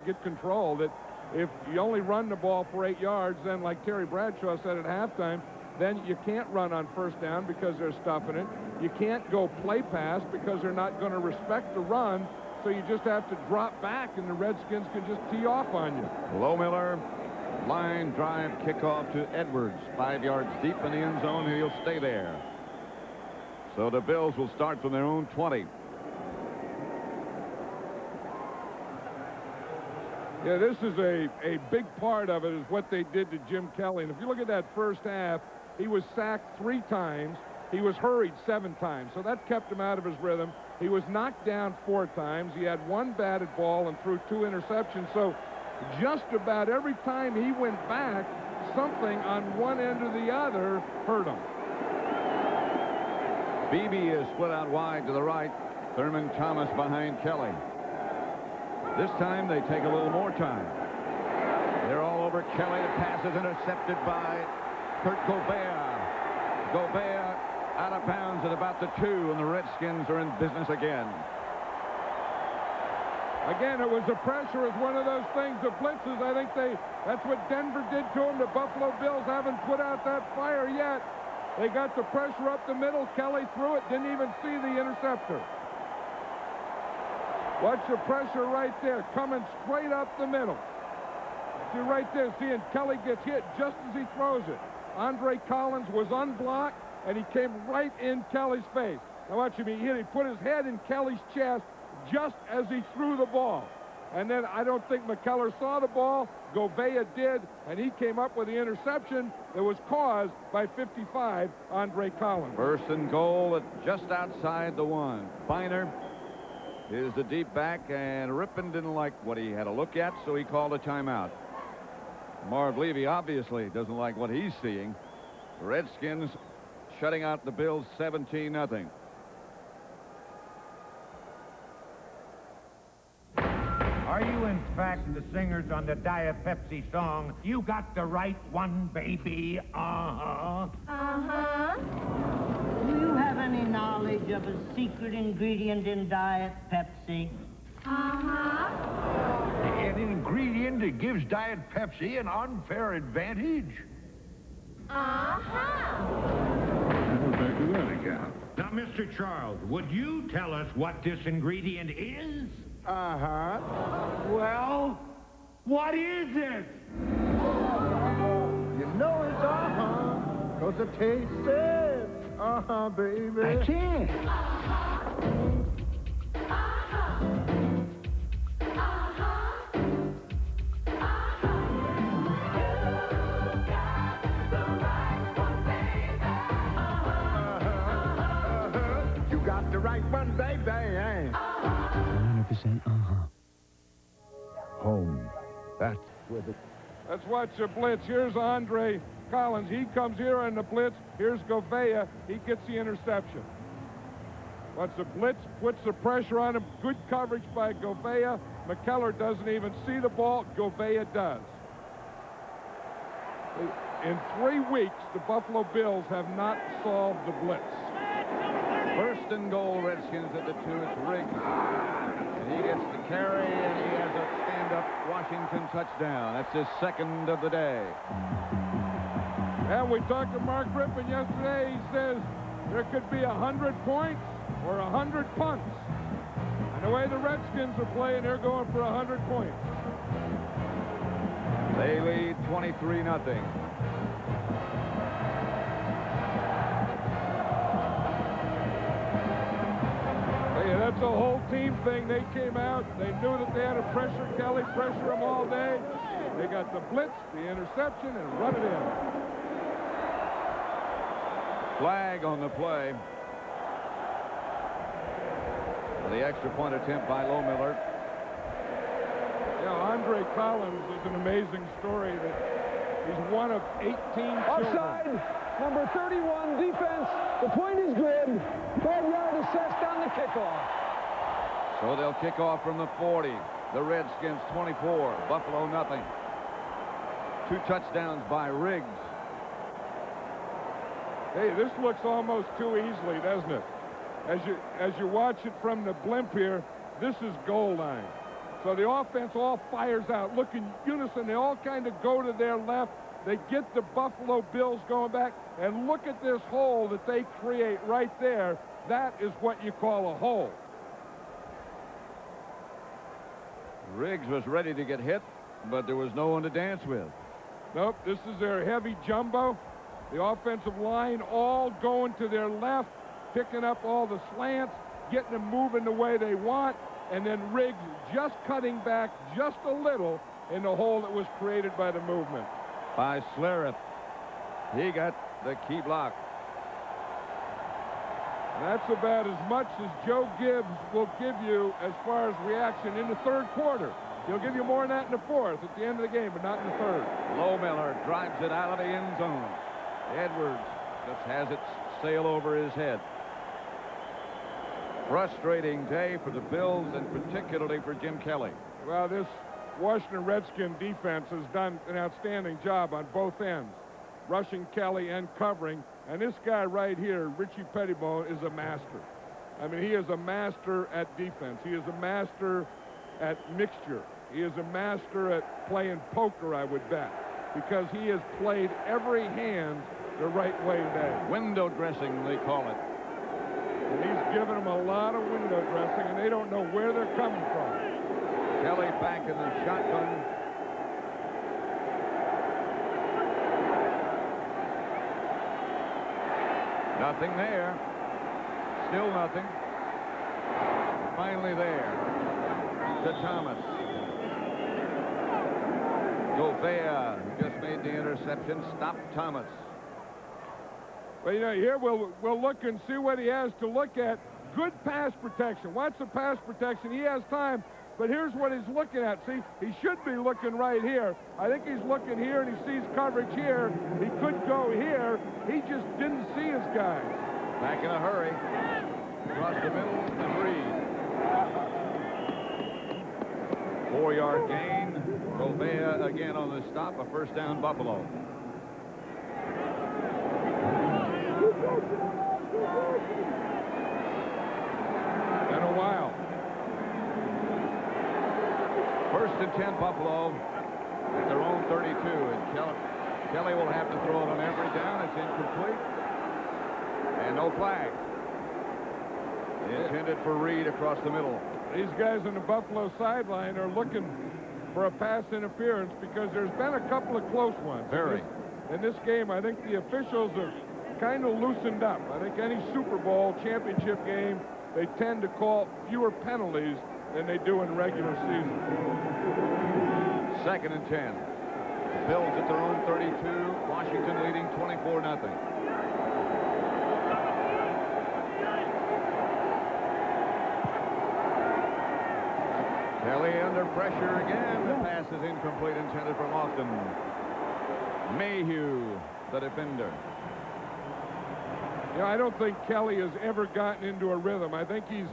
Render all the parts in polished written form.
get control. That if you only run the ball for 8 yards, then like Terry Bradshaw said at halftime, then you can't run on first down because they're stuffing it. You can't go play pass because they're not going to respect the run. So you just have to drop back, and the Redskins can just tee off on you. Lohmiller, line drive kickoff to Edwards, 5 yards deep in the end zone, and he'll stay there. So the Bills will start from their own 20. Yeah, this is a big part of it is what they did to Jim Kelly. And if you look at that first half, he was sacked 3 times. He was hurried 7 times. So that kept him out of his rhythm. He was knocked down 4 times. He had 1 batted ball and threw 2 interceptions. So just about every time he went back, something on one end or the other hurt him. Beebe is split out wide to the right. Thurman Thomas behind Kelly. This time they take a little more time. They're all over Kelly. The pass is intercepted by Kurt Gobert. Gobert out of bounds at about the 2, and the Redskins are in business again. Again, it was the pressure. It's one of those things, the blitzes. I think that's what Denver did to them. The Buffalo Bills haven't put out that fire yet. They got the pressure up the middle. Kelly threw it, didn't even see the interceptor. Watch the pressure right there, coming straight up the middle. See right there, seeing Kelly gets hit just as he throws it. Andre Collins was unblocked, and he came right in Kelly's face. Now watch him, he put his head in Kelly's chest just as he threw the ball. And then I don't think McKellar saw the ball. Gobert did, and he came up with the interception that was caused by 55, Andre Collins. First and goal at just outside the 1. Byner is the deep back, and Rypien didn't like what he had a look at, so he called a timeout. Marv Levy obviously doesn't like what he's seeing. The Redskins shutting out the Bills 17-0. Are you, in fact, the singers on the Diet Pepsi song, "You Got the Right One, Baby"? Uh-huh. Uh-huh. Do you have any knowledge of a secret ingredient in Diet Pepsi? Uh-huh. An ingredient that gives Diet Pepsi an unfair advantage? Uh-huh. Back to that again. Now, Mr. Charles, would you tell us what this ingredient is? Uh-huh. Well, what is it? You know it's uh-huh, 'cause the taste says uh-huh, baby. That's it. You got the right one, baby. 100% Home. That's where the... Let's watch the blitz. Here's Andre Collins. He comes here on the blitz. Here's Gobert. He gets the interception. Watch the blitz, puts the pressure on him. Good coverage by Gobert. McKellar doesn't even see the ball. Gobert does. In 3 weeks, the Buffalo Bills have not solved the blitz. First and goal, Redskins at the 2. It's Riggs. And he gets the carry, and he has a stand-up Washington touchdown. That's his 2nd of the day. And we talked to Mark Rypien yesterday. He says there could be 100 points or 100 punts. And the way the Redskins are playing, they're going for 100 points. They lead 23-0. That's a whole team thing. They came out. They knew that they had to pressure Kelly, pressure him all day. They got the blitz, the interception, and run it in. Flag on the play. The extra point attempt by Lohmiller. Yeah, Andre Collins is an amazing story. That he's one of 18 children. Offside, number 31, defense. The point is good. 5-yard assessed on the kickoff. So they'll kick off from the 40. The Redskins 24, Buffalo nothing. 2 touchdowns by Riggs. Hey, this looks almost too easily, doesn't it? As you watch it from the blimp here, this is goal line. So the offense all fires out. Look in unison. They all kind of go to their left. They get the Buffalo Bills going back. And look at this hole that they create right there. That is what you call a hole. Riggs was ready to get hit, but there was no one to dance with. Nope, this is their heavy jumbo. The offensive line all going to their left, picking up all the slants, getting them moving the way they want, and then Riggs just cutting back just a little in the hole that was created by the movement. By Slareth. He got the key block. That's about as much as Joe Gibbs will give you as far as reaction in the third quarter. He'll give you more than that in the fourth at the end of the game, but not in the third. Lohmiller drives it out of the end zone. Edwards just has it sail over his head. Frustrating day for the Bills and particularly for Jim Kelly. Well, this Washington Redskins defense has done an outstanding job on both ends, rushing Kelly and covering. And this guy right here, Richie Pettibone, is a master. I mean, he is a master at defense. He is a master at mixture. He is a master at playing poker, I would bet, because he has played every hand the right way today. Window dressing, they call it. And he's given them a lot of window dressing, and they don't know where they're coming from. Kelly back in the shotgun. Nothing there. Still nothing. Finally there. To Thomas. Gobea, who just made the interception, stopped Thomas. Well, you know, here we'll look and see what he has to look at. Good pass protection. Watch the pass protection. He has time, but here's what he's looking at. See, he should be looking right here. I think he's looking here, and he sees coverage here. He could go here. He just didn't see his guys. Back in a hurry. Across the middle, and Reed. 4-yard gain. Gobea again on the stop. A first down, Buffalo. Been a while. First and 10, Buffalo at their own 32. And Kelly will have to throw it on every down. It's incomplete. And no flag. Intended for Reed across the middle. These guys on the Buffalo sideline are looking for a pass interference because there's been a couple of close ones. Very. In this game, I think the officials have kind of loosened up. I think any Super Bowl championship game, they tend to call fewer penalties than they do in regular season. Second and 10. The Bills at their own 32. Washington leading 24-0. Kelly under pressure again. The pass is incomplete, intended for Lofton. Mayhew, the defender. You know, I don't think Kelly has ever gotten into a rhythm. I think he's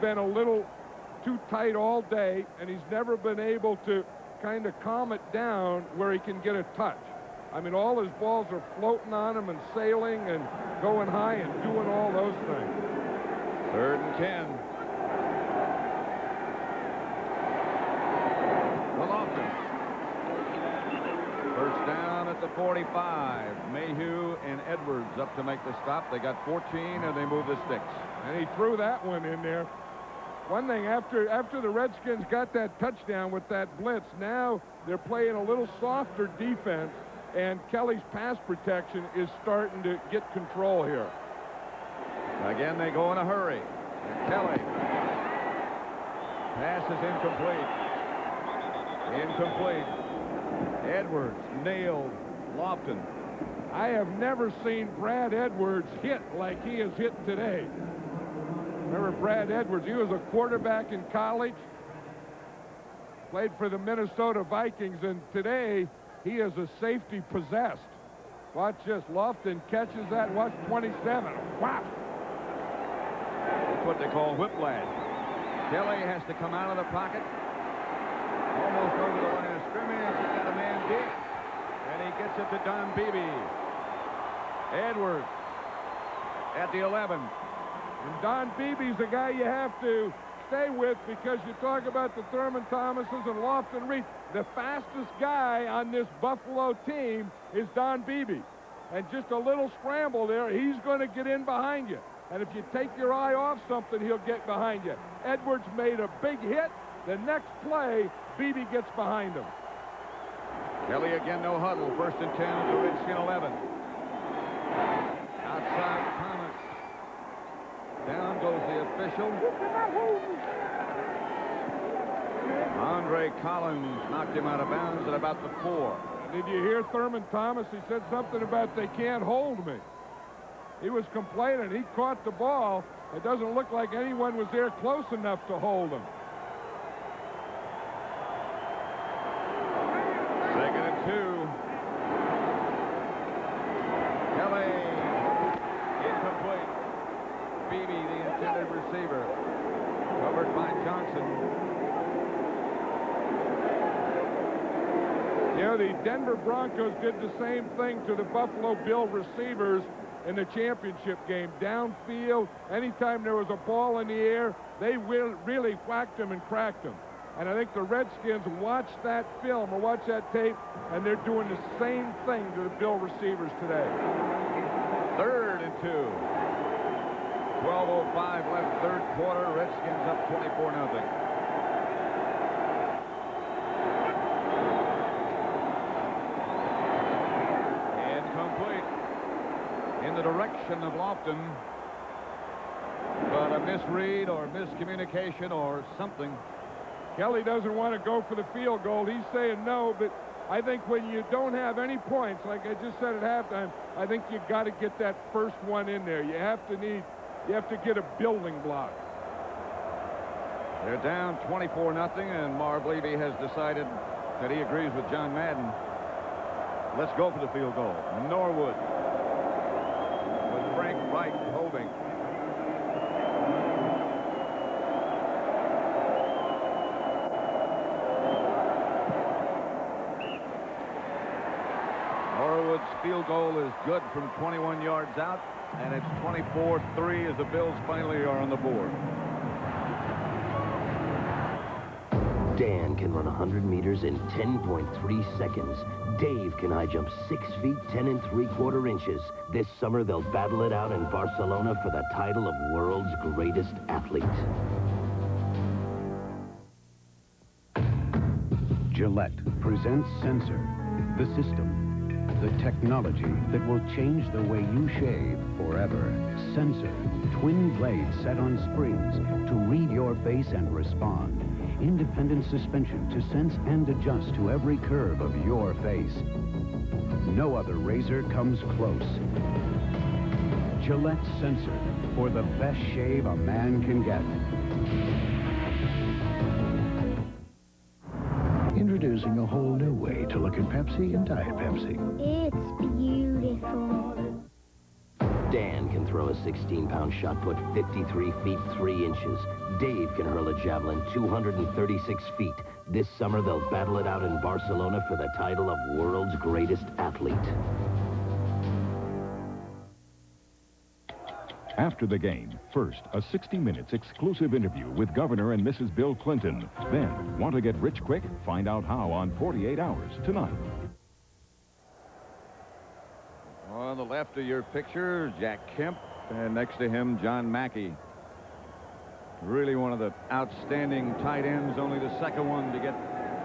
been a little too tight all day, and he's never been able to kind of calm it down where he can get a touch. I mean, all his balls are floating on him and sailing and going high and doing all those things. Third and 10. First down at the 45. Mayhew and Edwards up to make the stop. They got 14, and they move the sticks. And he threw that one in there. One thing, after the Redskins got that touchdown with that blitz, now they're playing a little softer defense, and Kelly's pass protection is starting to get control here. Again, they go in a hurry. And Kelly. Pass is incomplete. Incomplete. Edwards nailed Lofton. I have never seen Brad Edwards hit like he has hit today. Remember Brad Edwards? He was a quarterback in college, played for the Minnesota Vikings, and today he is a safety possessed. Watch this. Lofton catches that. Watch 27. Wow. That's what they call whiplash. Kelly has to come out of the pocket. Almost over the line of scrimmage. He's got a man deep. And he gets it to Don Beebe. Edwards at the 11. And Don Beebe's the guy you have to stay with, because you talk about the Thurman Thomases and Lofton Reed. The fastest guy on this Buffalo team is Don Beebe. And just a little scramble there, he's going to get in behind you. And if you take your eye off something, he'll get behind you. Edwards made a big hit. The next play, Beebe gets behind him. Kelly again, no huddle. 1st and 10 at the Redskin 11. Outside Thomas. Down goes the official. Andre Collins knocked him out of bounds at about the 4. Did you hear Thurman Thomas? He said something about they can't hold me. He was complaining. He caught the ball. It doesn't look like anyone was there close enough to hold him. 2nd and 2. Kelly. Incomplete. Beebe, the intended receiver. Covered by Johnson. Yeah, the Denver Broncos did the same thing to the Buffalo Bill receivers in the championship game. Downfield, anytime there was a ball in the air, they really whacked them and cracked them. And I think the Redskins watched that film or watched that tape, and they're doing the same thing to the Bill receivers today. 3rd and 2. 12:05 left, 3rd quarter. Redskins up 24-0. In the direction of Lofton, but a misread or miscommunication or something. Kelly doesn't want to go for the field goal. He's saying no, but I think when you don't have any points, like I just said at halftime, I think you got to get that first one in there. You have to get a building block. They're down 24-0, and Marv Levy has decided that he agrees with John Madden. Let's go for the field goal. Norwood. Frank Wright holding. Norwood's field goal is good from 21 yards out, and it's 24-3 as the Bills finally are on the board. Dan can run 100 meters in 10.3 seconds. Dave can high jump 6 feet, 10 3/4 inches. This summer, they'll battle it out in Barcelona for the title of world's greatest athlete. Gillette presents Sensor, the system, the technology that will change the way you shave forever. Sensor, twin blades set on springs to read your face and respond. Independent suspension to sense and adjust to every curve of your face. No other razor comes close. Gillette Sensor, for the best shave a man can get. Introducing a whole new way to look at Pepsi and Diet Pepsi. It's beautiful. Dan can throw a 16-pound shot put 53 feet 3 inches. Dave can hurl a javelin 236 feet. This summer, they'll battle it out in Barcelona for the title of world's greatest athlete. After the game, first, a 60 Minutes exclusive interview with Governor and Mrs. Bill Clinton. Then, want to get rich quick? Find out how on 48 Hours tonight. On the left of your picture, Jack Kemp, and next to him, John Mackey. Really one of the outstanding tight ends, only the second one to get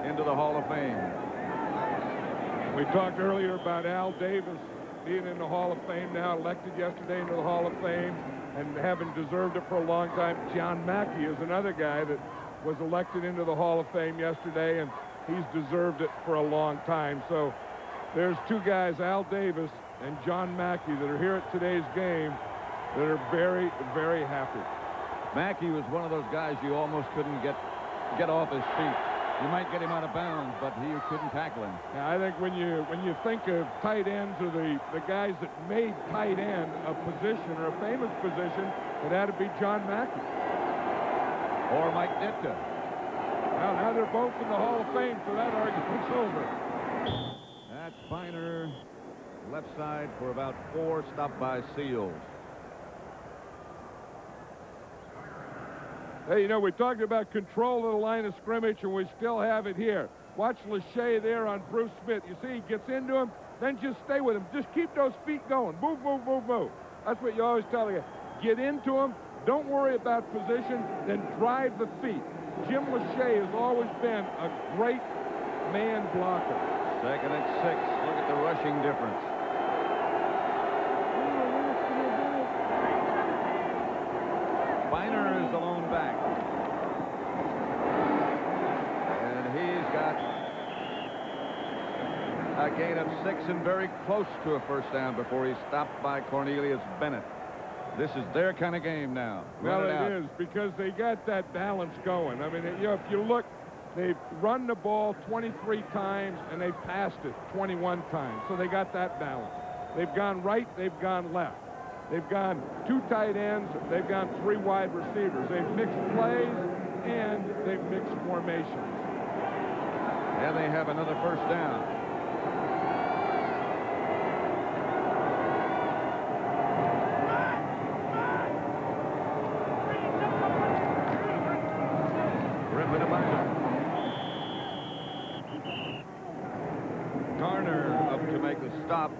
into the Hall of Fame. We talked earlier about Al Davis being in the Hall of Fame now, elected yesterday into the Hall of Fame, and having deserved it for a long time. John Mackey is another guy that was elected into the Hall of Fame yesterday, and he's deserved it for a long time. So there's two guys, Al Davis and John Mackey, that are here at today's game that are very, very happy. Mackey was one of those guys you almost couldn't get off his feet. You might get him out of bounds, but you couldn't tackle him. Yeah, I think when you think of tight ends or the guys that made tight end a position or a famous position, it had to be John Mackey. Or Mike Ditka. Well, now they're both in the Hall of Fame, so that argument's over. That's Byner, left side for about 4, stopped by Seals. Hey, you know, we talked about control of the line of scrimmage, and we still have it here. Watch Lachey there on Bruce Smith. You see, he gets into him, then just stay with him. Just keep those feet going. Move, move, move, move. That's what you always tell the guy. Get into him. Don't worry about position. Then drive the feet. Jim Lachey has always been a great man blocker. 2nd and 6. Look at the rushing difference. Byner is the lone back. And he's got a gain of 6 and very close to a first down before he's stopped by Cornelius Bennett. This is their kind of game now. Well, it is, because they got that balance going. I mean, you know, if you look, they've run the ball 23 times and they've passed it 21 times. So they got that balance. They've gone right, they've gone left. They've gone 2 tight ends, they've gone 3 wide receivers. They've mixed plays and they've mixed formations. And they have another first down. Garner up to make the stop.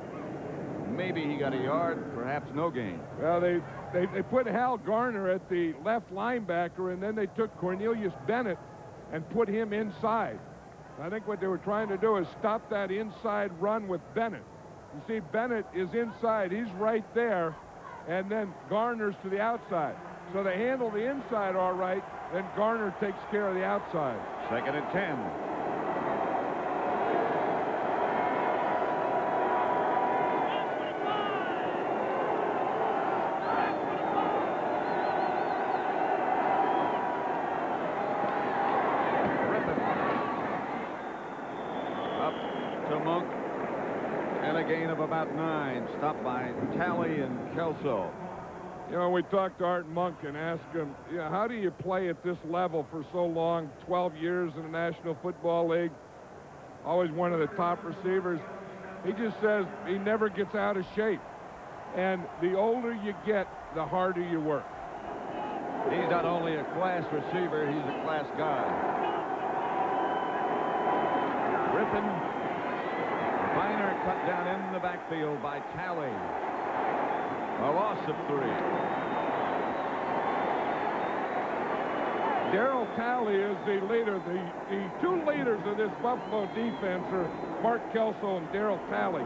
Maybe he got a yard, perhaps no gain. Well, they put Hal Garner at the left linebacker, and then they took Cornelius Bennett and put him inside. I think what they were trying to do is stop that inside run with Bennett. You see, Bennett is inside. He's right there, and then Garner's to the outside. So they handle the inside all right, then Garner takes care of the outside. 2nd and 10. Gain of about 9, stopped by Talley and Kelso. You know, we talked to Art Monk and asked him, you know, how do you play at this level for so long, 12 years in the National Football League, always one of the top receivers? He just says he never gets out of shape. And the older you get, the harder you work. He's not only a class receiver, he's a class guy. Rypien. Byner cut down in the backfield by Talley. A loss of 3. Gerald Talley is the leader. The 2 leaders of this Buffalo defense are Mark Kelso and Gerald Talley.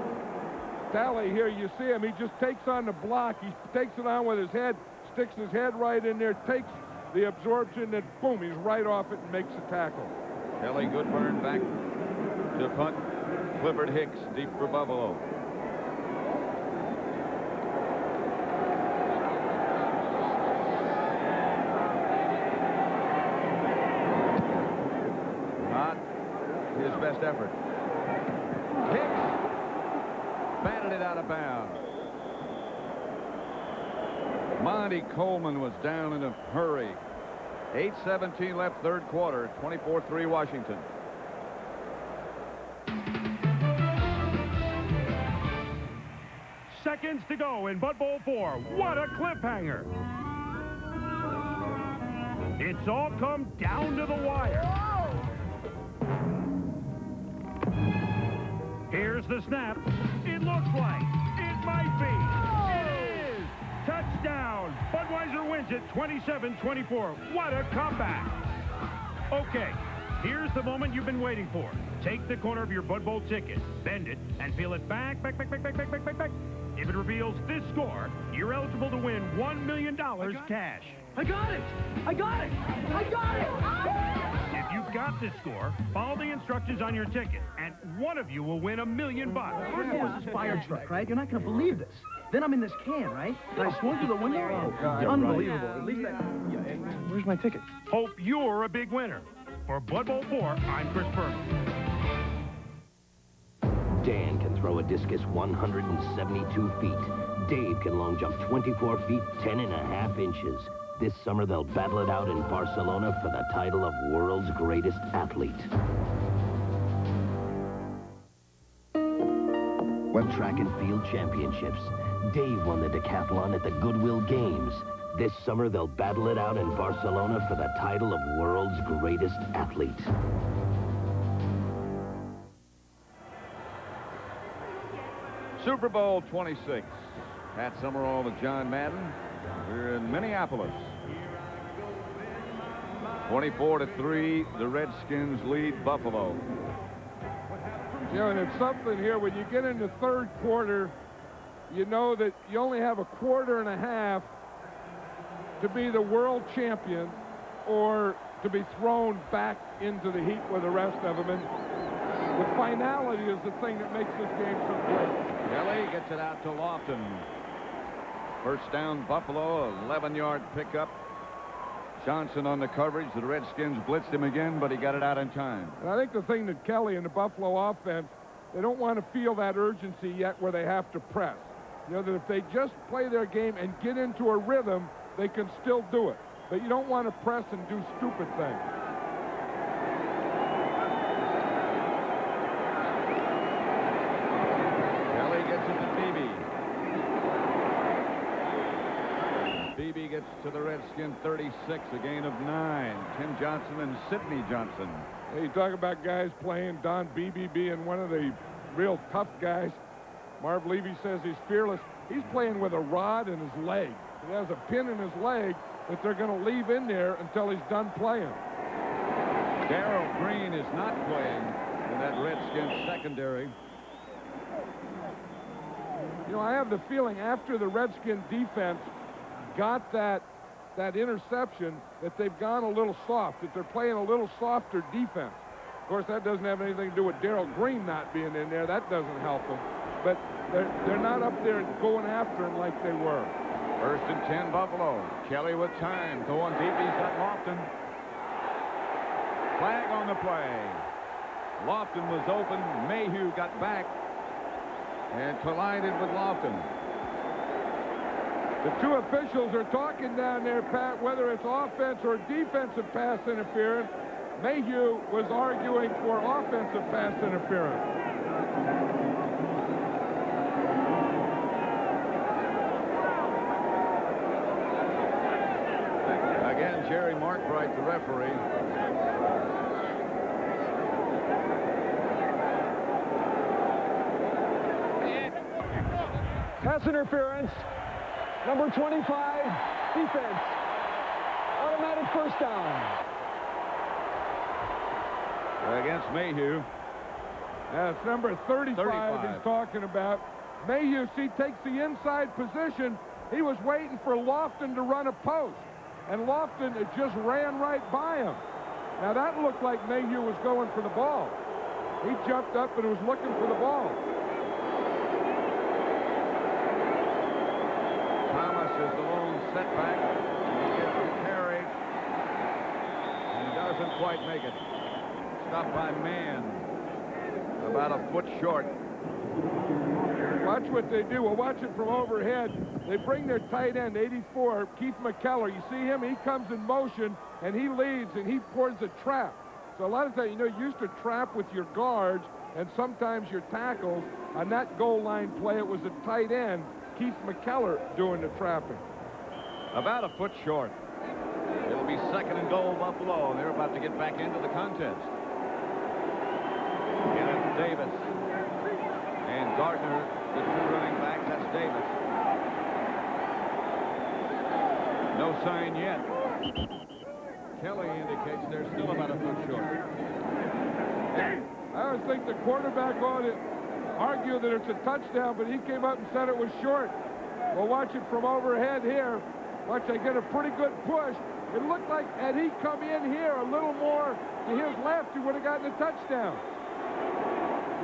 Talley here, you see him, he just takes on the block. He takes it on with his head, sticks his head right in there, takes the absorption, and boom, he's right off it and makes a tackle. Kelly Goodburn back to punt. Clifford Hicks deep for Buffalo. Not his best effort. Hicks batted it out of bounds. Monty Coleman was down in a hurry. 8:17 left, 3rd quarter. 24-3 Washington. Seconds to go in Bud Bowl 4. What a cliffhanger. It's all come down to the wire. Here's the snap. It looks like it might be. It is. Touchdown. Budweiser wins it 27-24. What a comeback. Okay, here's the moment you've been waiting for. Take the corner of your Bud Bowl ticket, bend it, and peel it back. If it reveals this score, you're eligible to win $1 million cash. I got it! I got it! I got it! If you've got this score, follow the instructions on your ticket, and one of you will win $1 million. First there was this fire truck, right? You're not going to believe this. Then I'm in this can, right? And I swung through the window. Oh, unbelievable. At least that... Where's my ticket? Hope you're a big winner. For Bud Bowl 4, I'm Chris Thurman. Dan can throw a discus 172 feet. Dave can long jump 24 feet, 10.5 inches. This summer, they'll battle it out in Barcelona for the title of world's greatest athlete. Web Track and Field Championships. Dave won the decathlon at the Goodwill Games. This summer, they'll battle it out in Barcelona for the title of world's greatest athlete. Super Bowl 26. Pat Summerall with John Madden. We're in Minneapolis. 24-3, the Redskins lead Buffalo. You know, and it's something here, when you get into third quarter, you know that you only have a quarter and a half to be the world champion or to be thrown back into the heat with the rest of them. And the finality is the thing that makes this game so great. Kelly gets it out to Lofton. First down, Buffalo, 11-yard pickup. Johnson on the coverage. The Redskins blitzed him again, but he got it out in time. And I think the thing that Kelly and the Buffalo offense, they don't want to feel that urgency yet where they have to press. You know, that if they just play their game and get into a rhythm, they can still do it. But you don't want to press and do stupid things. Kelly gets it to Beebe. Beebe gets to the Redskin 36, a gain of 9. Tim Johnson and Sidney Johnson. Hey, you talk about guys playing, Don Beebe being one of the real tough guys. Marv Levy says he's fearless. He's playing with a rod in his leg. He has a pin in his leg that they're going to leave in there until he's done playing. Gerald Green is not playing in that Redskins secondary. You know, I have the feeling after the Redskin defense got that interception that they've gone a little soft, that they're playing a little softer defense. Of course, that doesn't have anything to do with Gerald Green not being in there. That doesn't help them. But they're not up there going after him like they were. First and 10, Buffalo. Kelly with time. Going deep. He's got Lofton. Flag on the play. Lofton was open. Mayhew got back and collided with Lofton. The two officials are talking down there, Pat, whether it's offense or defensive pass interference. Mayhew was arguing for offensive pass interference. Again, Jerry Markwright, the referee. Pass interference. Number 25, defense. Automatic first down. Against Mayhew. That's number 35 he's talking about. Mayhew, see, takes the inside position. He was waiting for Lofton to run a post. And Lofton just ran right by him. Now, that looked like Mayhew was going for the ball. He jumped up and was looking for the ball. Thomas is the lone setback. He gets the carry and doesn't quite make it. Stopped by Mann. About a foot short. Watch what they do. We'll watch it from overhead. They bring their tight end, 84, Keith McKellar. You see him? He comes in motion, and he leads, and he pours a trap. So a lot of times, you know, you used to trap with your guards and sometimes your tackles. On that goal line play, it was a tight end, Keith McKellar, doing the trapping. About a foot short. It'll be second and goal, Buffalo, and they're about to get back into the contest. Again, Davis. And Gardner, the two running backs, that's Davis. No sign yet. Kelly indicates they're still about a foot short. I always think the quarterback ought to argue that it's a touchdown, but he came up and said it was short. We'll watch it from overhead here. Watch, they get a pretty good push. It looked like had he come in here a little more to his left, he would have gotten a touchdown.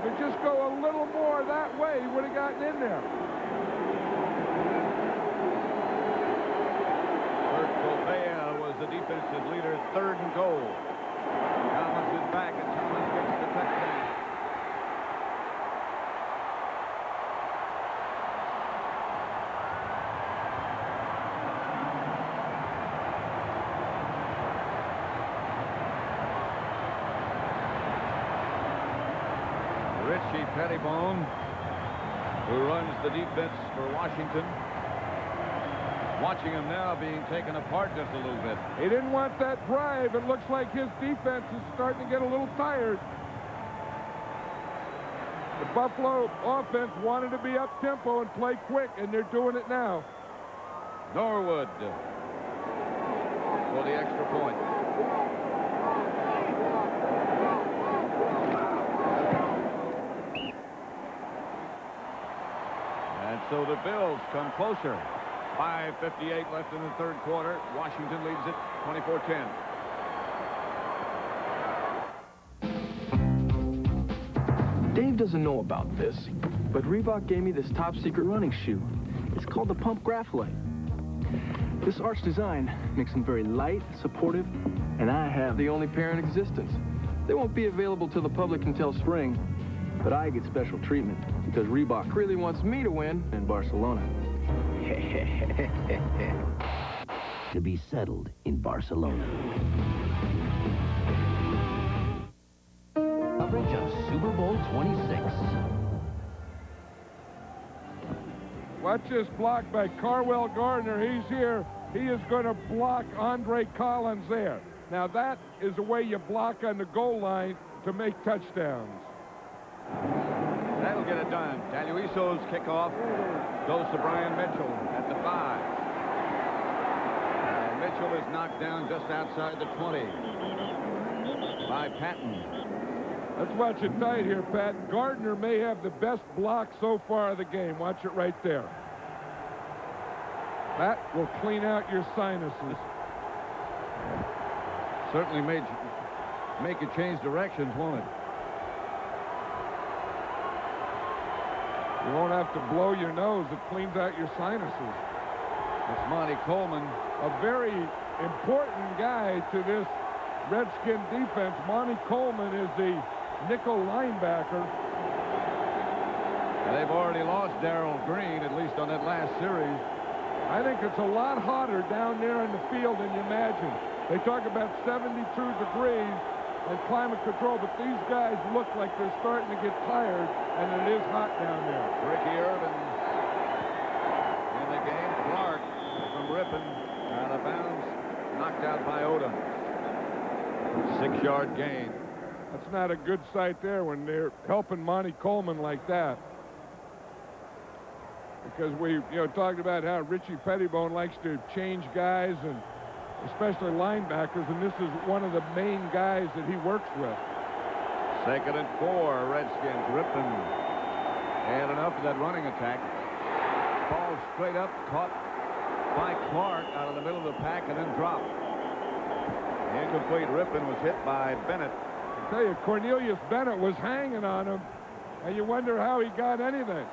If it just go a little more that way, he would have gotten in there. Bert Gouveia was the defensive leader, third and goal. Thomas is back, and Thomas gets the touchdown. Richie Pettibone, who runs the defense for Washington. Watching him now being taken apart just a little bit. He didn't want that drive. It looks like his defense is starting to get a little tired. The Buffalo offense wanted to be up-tempo and play quick, and they're doing it now. Norwood for the extra point. And so the Bills come closer. 5:58 left in the third quarter. Washington leads it 24-10. Dave doesn't know about this, but Reebok gave me this top-secret running shoe. It's called the Pump Graphite. This arch design makes them very light, supportive, and I have the only pair in existence. They won't be available to the public until spring, but I get special treatment because Reebok really wants me to win in Barcelona. To be settled in Barcelona. Coverage of Super Bowl 26. Watch this block by Carwell Gardner. He's here. He is going to block Andre Collins there. Now that is the way you block on the goal line to make touchdowns. That'll get it done. Daluiso's kickoff goes to Brian Mitchell at the 5. And Mitchell is knocked down just outside the 20 by Patton. Let's watch it tight here, Pat. Gardner may have the best block so far of the game. Watch it right there. That will clean out your sinuses. Certainly make it change directions, won't it? You won't have to blow your nose. It cleans out your sinuses. It's Monty Coleman. A very important guy to this Redskin defense. Monty Coleman is the nickel linebacker. They've already lost Darrell Green, at least on that last series. I think it's a lot hotter down there in the field than you imagine. They talk about 72 degrees and climate control, but these guys look like they're starting to get tired, and it is hot down there. Ricky Irvin in the game. Clark from Rypien out of bounds, knocked out by Odom. 6-yard gain. That's not a good sight there when they're helping Monty Coleman like that. Because we talked about how Richie Pettibone likes to change guys, and especially linebackers, and this is one of the main guys that he works with. 2nd and 4, Redskins. Rypien had enough of that running attack. Ball straight up, caught by Clark out of the middle of the pack and then dropped. Incomplete. Rypien was hit by Bennett. I tell you, Cornelius Bennett was hanging on him, and you wonder how he got anything.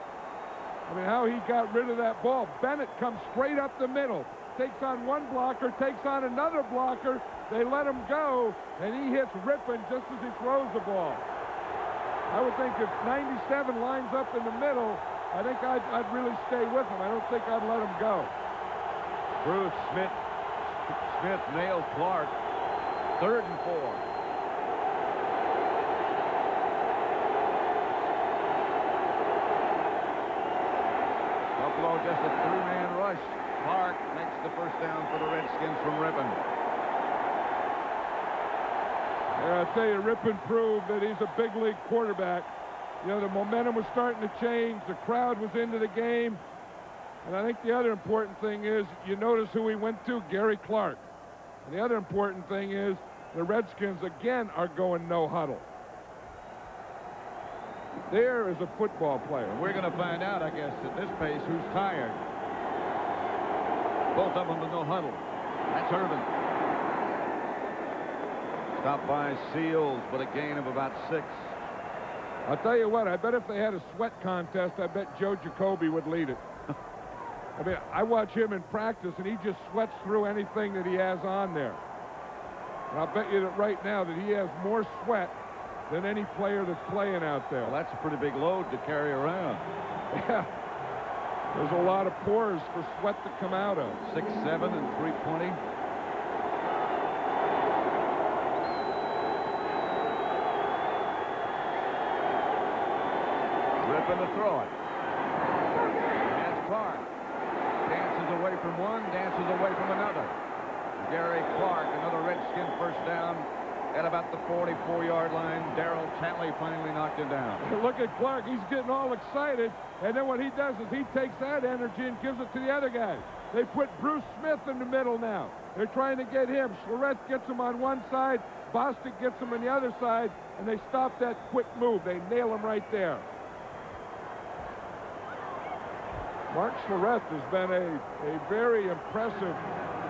I mean, how he got rid of that ball. Bennett comes straight up the middle, takes on one blocker, takes on another blocker. They let him go, and he hits Rypien just as he throws the ball. I would think if 97 lines up in the middle, I think I'd really stay with him. I don't think I'd let him go. Bruce Smith nails Clark. 3rd and 4. Buffalo just a 3-man rush. Clark makes the first down for the Redskins from Rypien. Yeah, I'll tell you, Rypien proved that he's a big league quarterback. The momentum was starting to change. The crowd was into the game. And I think the other important thing is, you notice who he went to, Gary Clark. And the other important thing is, the Redskins again are going no huddle. There is a football player. We're going to find out, I guess, at this pace, who's tired. Both of them with no huddle. That's Irvin. Stopped by Seals, but a gain of about 6. I'll tell you what, I bet if they had a sweat contest, I bet Joe Jacoby would lead it. I mean, I watch him in practice, and he just sweats through anything that he has on there. And I'll bet you that right now that he has more sweat than any player that's playing out there. Well, that's a pretty big load to carry around. Yeah. There's a lot of pores for sweat to come out of. 6'7" and 320. Rypien to throw it. And that's Clark. Dances dances away from one, dances away from another. Gary Clark, another Redskin first down at about the 44-yard line. Gerald Talley finally knocked him down. Look at Clark. He's getting all excited. And then what he does is he takes that energy and gives it to the other guy. They put Bruce Smith in the middle now. They're trying to get him. Schlereth gets him on one side. Bostic gets him on the other side. And they stop that quick move. They nail him right there. Mark Schlereth has been a very impressive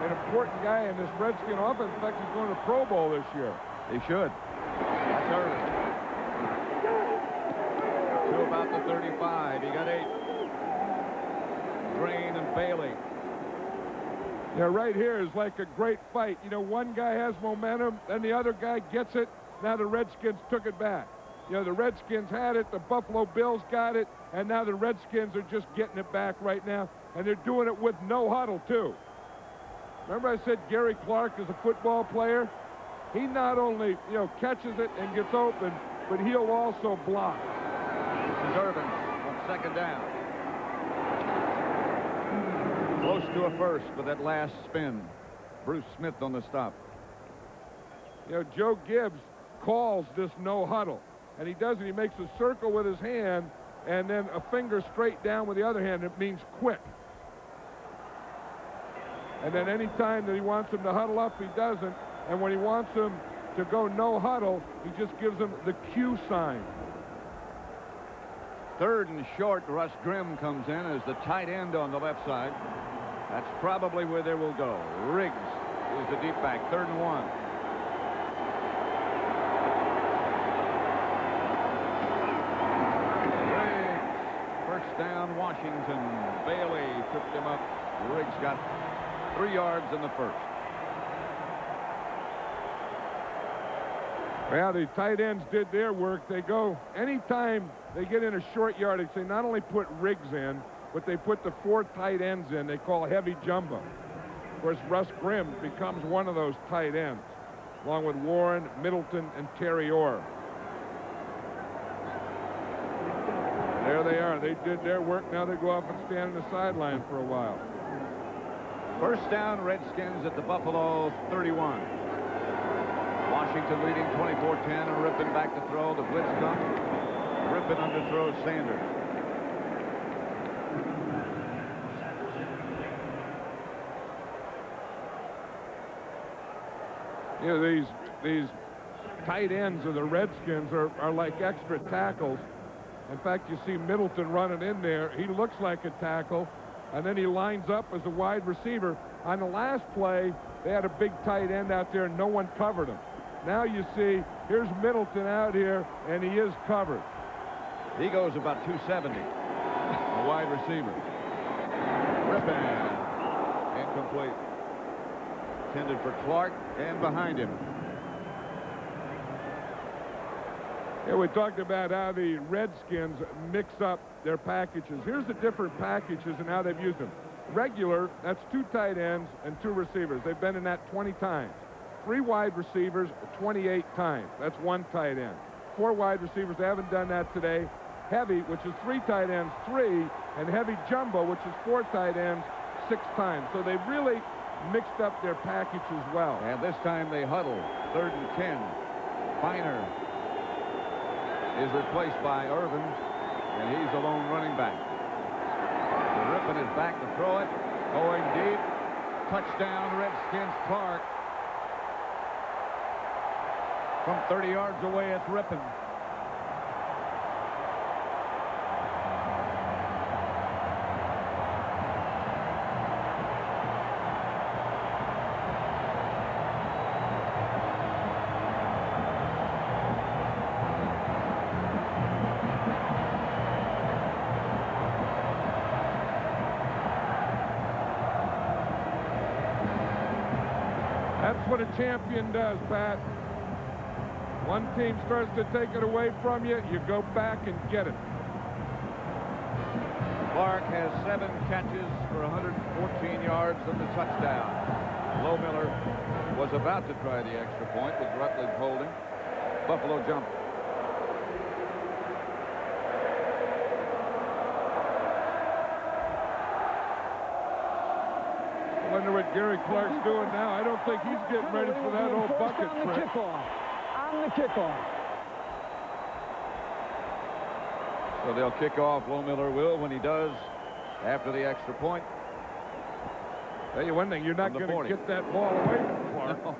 and important guy in this Redskin offense. In fact, he's going to the Pro Bowl this year. He should. That's early. To about the 35. He got 8. Drain and Bailey. Yeah, right here is like a great fight. You know, one guy has momentum, then the other guy gets it. Now the Redskins took it back. You know, the Redskins had it, the Buffalo Bills got it, and now the Redskins are just getting it back right now, and they're doing it with no huddle, too. Remember I said Gary Clark is a football player? He not only, you know, catches it and gets open, but he'll also block. This is Irvin on second down. Close to a first with that last spin. Bruce Smith on the stop. You know, Joe Gibbs calls this no huddle, and he does it. He makes a circle with his hand and then a finger straight down with the other hand. It means quick. And then any time that he wants him to huddle up, he doesn't. And when he wants him to go no huddle, he just gives him the Q sign. Third and short, Russ Grimm comes in as the tight end on the left side. That's probably where they will go. Riggs is the deep back, 3rd and 1. Riggs, first down, Washington. Bailey tripped him up. Riggs got 3 yards in the first. Well, the tight ends did their work. They go, anytime they get in a short yardage, they not only put Riggs in, but they put the 4 tight ends in they call heavy jumbo. Of course, Russ Grimm becomes one of those tight ends, along with Warren, Middleton, and Terry Orr. There they are. They did their work. Now they go off and stand on the sideline for a while. First down, Redskins at the Buffalo 31. Washington leading 24-10, and Rypien back to throw. The blitz comes. Rypien underthrows Sanders. You know, these tight ends of the Redskins are like extra tackles. In fact, you see Middleton running in there. He looks like a tackle, and then he lines up as a wide receiver. On the last play, they had a big tight end out there, and no one covered him. Now you see, here's Middleton out here, and he is covered. He goes about 270, a wide receiver. Rypien, incomplete. Intended for Clark, and behind him. Yeah, we talked about how the Redskins mix up their packages. Here's the different packages and how they've used them. Regular, that's 2 tight ends and 2 receivers. They've been in that 20 times. 3 wide receivers 28 times. That's 1 tight end. 4 wide receivers. They haven't done that today. Heavy, which is 3 tight ends, 3, and heavy jumbo, which is 4 tight ends, 6 times. So they've really mixed up their package as well. And this time they huddle. 3rd and 10. Byner is replaced by Irvin, and he's a lone running back. Rypien is back to throw it. Going deep. Touchdown, Redskins. Clark. From 30 yards away, it's Rypien. That's what a champion does, Pat. One team starts to take it away from you, you go back and get it. Clark has 7 catches for 114 yards and the touchdown. Lohmiller was about to try the extra point with Rutledge holding. Buffalo jump. Gary Clark's doing now, I don't think he's getting ready for that old bucket trick. On the kickoff. So they'll kick off. Lohmiller will when he does after the extra point. Tell you one thing, you're not going to get that ball away from Clark. No.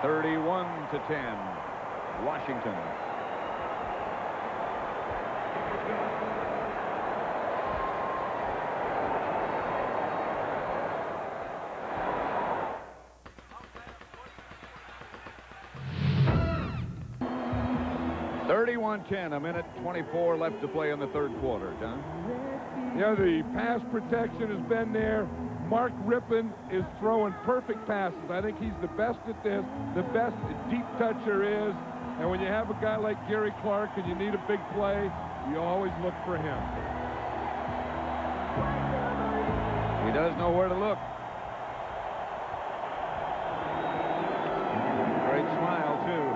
31-10, Washington. A minute 24 left to play in the third quarter. John? Yeah, the pass protection has been there. Mark Rypien is throwing perfect passes. I think he's the best at this, the best deep toucher is. And when you have a guy like Gary Clark and you need a big play, you always look for him. He does know where to look. Great smile, too.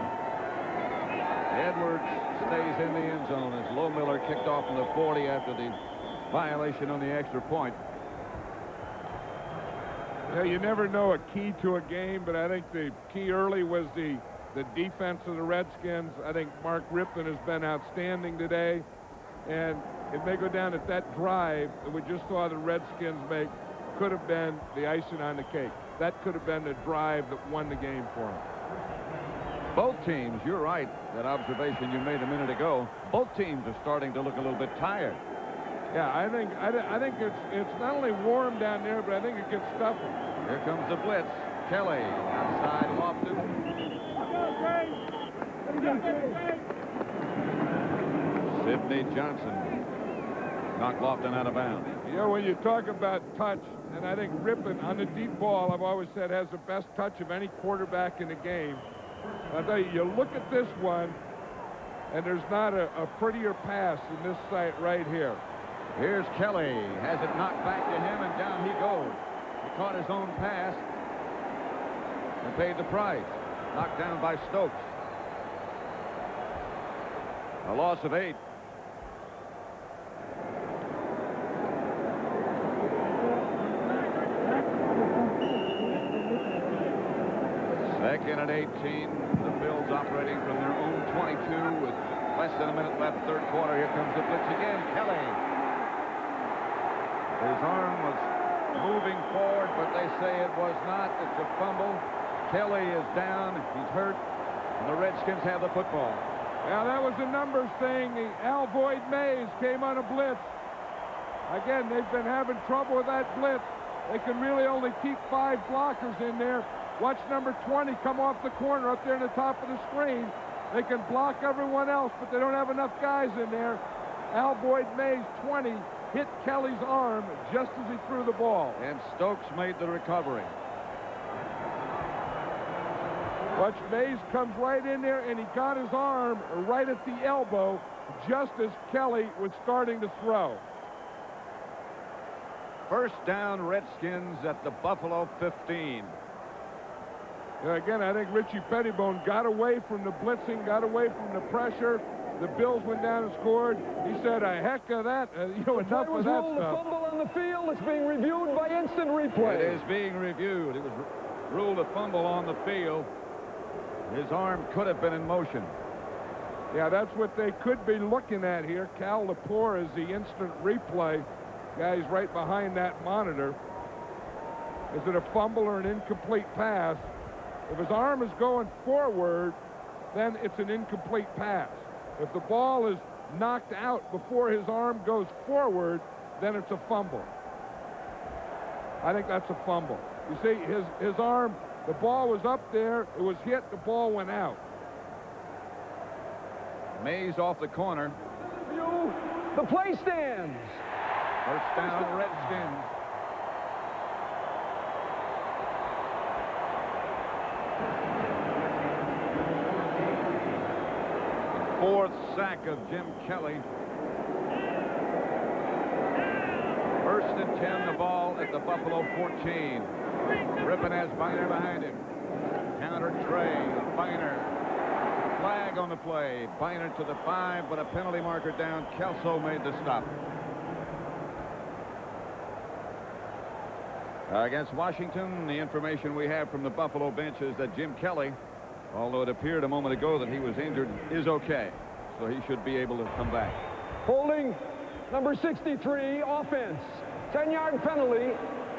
Edwards stays in the end zone as Lohmiller kicked off from the 40 after the violation on the extra point. Yeah, you never know a key to a game, but I think the key early was the defense of the Redskins. I think Mark Rypien has been outstanding today, and it may go down at that drive that we just saw the Redskins make could have been the icing on the cake. That could have been the drive that won the game for them. Both teams, you're right, that observation you made a minute ago, both teams are starting to look a little bit tired. Yeah, I think it's not only warm down there, but I think it gets stuffy. Here comes the blitz. Kelly outside Lofton. Sidney Johnson knocked Lofton out of bounds. You know, when you talk about touch, and I think Rypien on the deep ball, I've always said, has the best touch of any quarterback in the game. I'll tell you, you look at this one, and there's not a prettier pass in this site right here. Here's Kelly. Has it knocked back to him, and down he goes. He caught his own pass and paid the price. Knocked down by Stokes. A loss of 8. Second and 18. The Bills operating from their own 22 with less than a minute left, third quarter. Here comes the blitz again. Kelly. His arm was moving forward, but they say it was not. It's a fumble. Kelly is down. He's hurt. And the Redskins have the football. Yeah, that was a numbers thing. Al Boyd Mays came on a blitz. Again, they've been having trouble with that blitz. They can really only keep 5 blockers in there. Watch number 20 come off the corner up there in the top of the screen. They can block everyone else, but they don't have enough guys in there. Al Boyd Mays, 20, hit Kelly's arm just as he threw the ball. And Stokes made the recovery. Watch, Mays comes right in there, and he got his arm right at the elbow just as Kelly was starting to throw. First down, Redskins at the Buffalo 15. Again, I think Richie Pettibone got away from the blitzing, got away from the pressure. The Bills went down and scored. He said, a heck of that. Enough of that stuff. The fumble on the field. It's being reviewed by instant replay. It is being reviewed. It was ruled a fumble on the field. His arm could have been in motion. Yeah, that's what they could be looking at here. Cal Lepore is the instant replay. Guy's right behind that monitor. Is it a fumble or an incomplete pass? If his arm is going forward, then it's an incomplete pass. If the ball is knocked out before his arm goes forward, then it's a fumble. I think that's a fumble. You see, his arm, the ball was up there, it was hit, the ball went out. Mays off the corner. The play stands. First down, Redskins. Fourth sack of Jim Kelly. First and 10, the ball at the Buffalo 14. Rypien has Byner behind him. Counter Trey. Byner. Flag on the play. Byner to the 5, but a penalty marker down. Kelso made the stop. Against Washington, the information we have from the Buffalo bench is that Jim Kelly, although it appeared a moment ago that he was injured, is okay. So he should be able to come back. Holding number 63, offense. 10-yard penalty,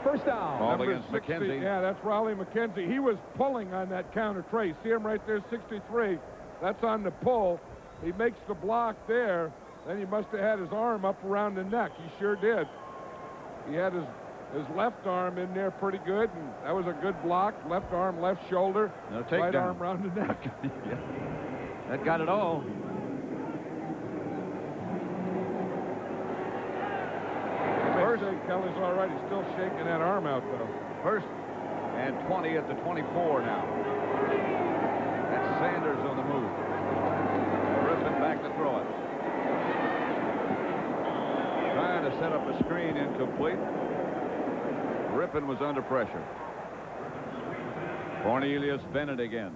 first down. Ball against 60, McKenzie. Yeah, that's Raleigh McKenzie. He was pulling on that counter trace. See him right there, 63. That's on the pull. He makes the block there. Then he must have had his arm up around the neck. He sure did. He had his left arm in there pretty good, and that was a good block. Left arm, left shoulder, right arm around the neck. Yeah. That got it all. First, Kelly's all right. He's still shaking that arm out, though. First and 20 at the 24 now. That's Sanders on the move. Rypien back to throw it. Trying to set up a screen, incomplete. Rypien was under pressure. Cornelius Bennett again.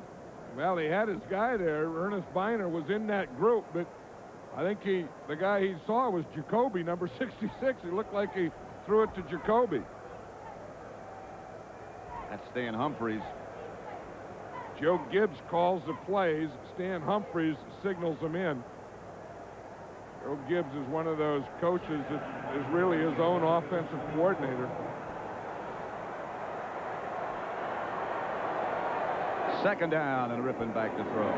Well, he had his guy there. Earnest Byner was in that group, but I think the guy he saw was Jacoby, number 66. He looked like he threw it to Jacoby. That's Stan Humphries. Joe Gibbs calls the plays. Stan Humphries signals them in. Joe Gibbs is one of those coaches that is really his own offensive coordinator. Second down, and Rypien back to throw.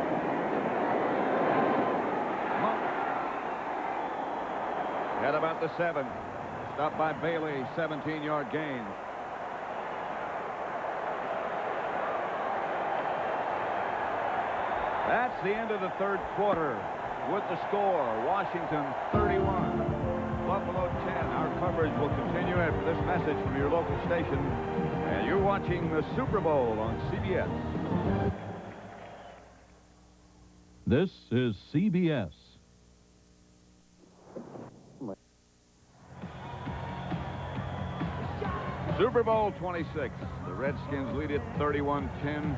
At about the 7. Stopped by Bailey, 17-yard gain. That's the end of the third quarter. With the score, Washington 31, Buffalo 10. Our coverage will continue after this message from your local station. And you're watching the Super Bowl on CBS. This is CBS. Super Bowl 26. The Redskins lead it 31-10.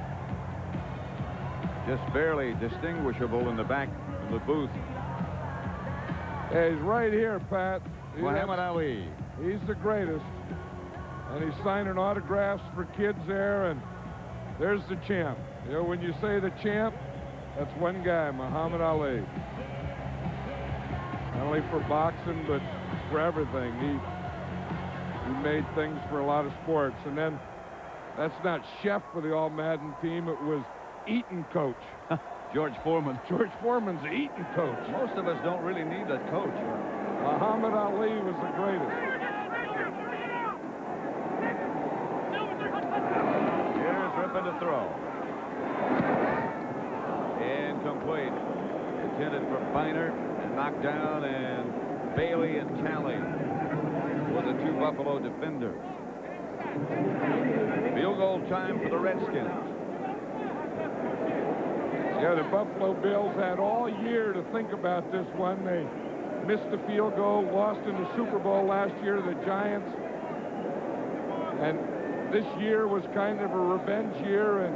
Just barely distinguishable in the back of the booth. Yeah, he's right here, Pat. Muhammad Ali. He's the greatest. And he's signing autographs for kids there, and there's the champ. You know, when you say the champ, that's one guy, Muhammad Ali. Not only for boxing, but for everything. He made things for a lot of sports. And then that's not chef for the All-Madden team. It was eating coach. George Foreman. George Foreman's the eating coach. Most of us don't really need a coach. Muhammad Ali was the greatest. Here's Rypien to throw. Incomplete. Intended for Byner, and knocked down, and Bailey and Talley were the two Buffalo defenders. Field goal time for the Redskins. Yeah, the Buffalo Bills had all year to think about this one. They missed the field goal, lost in the Super Bowl last year to the Giants. And this year was kind of a revenge year, and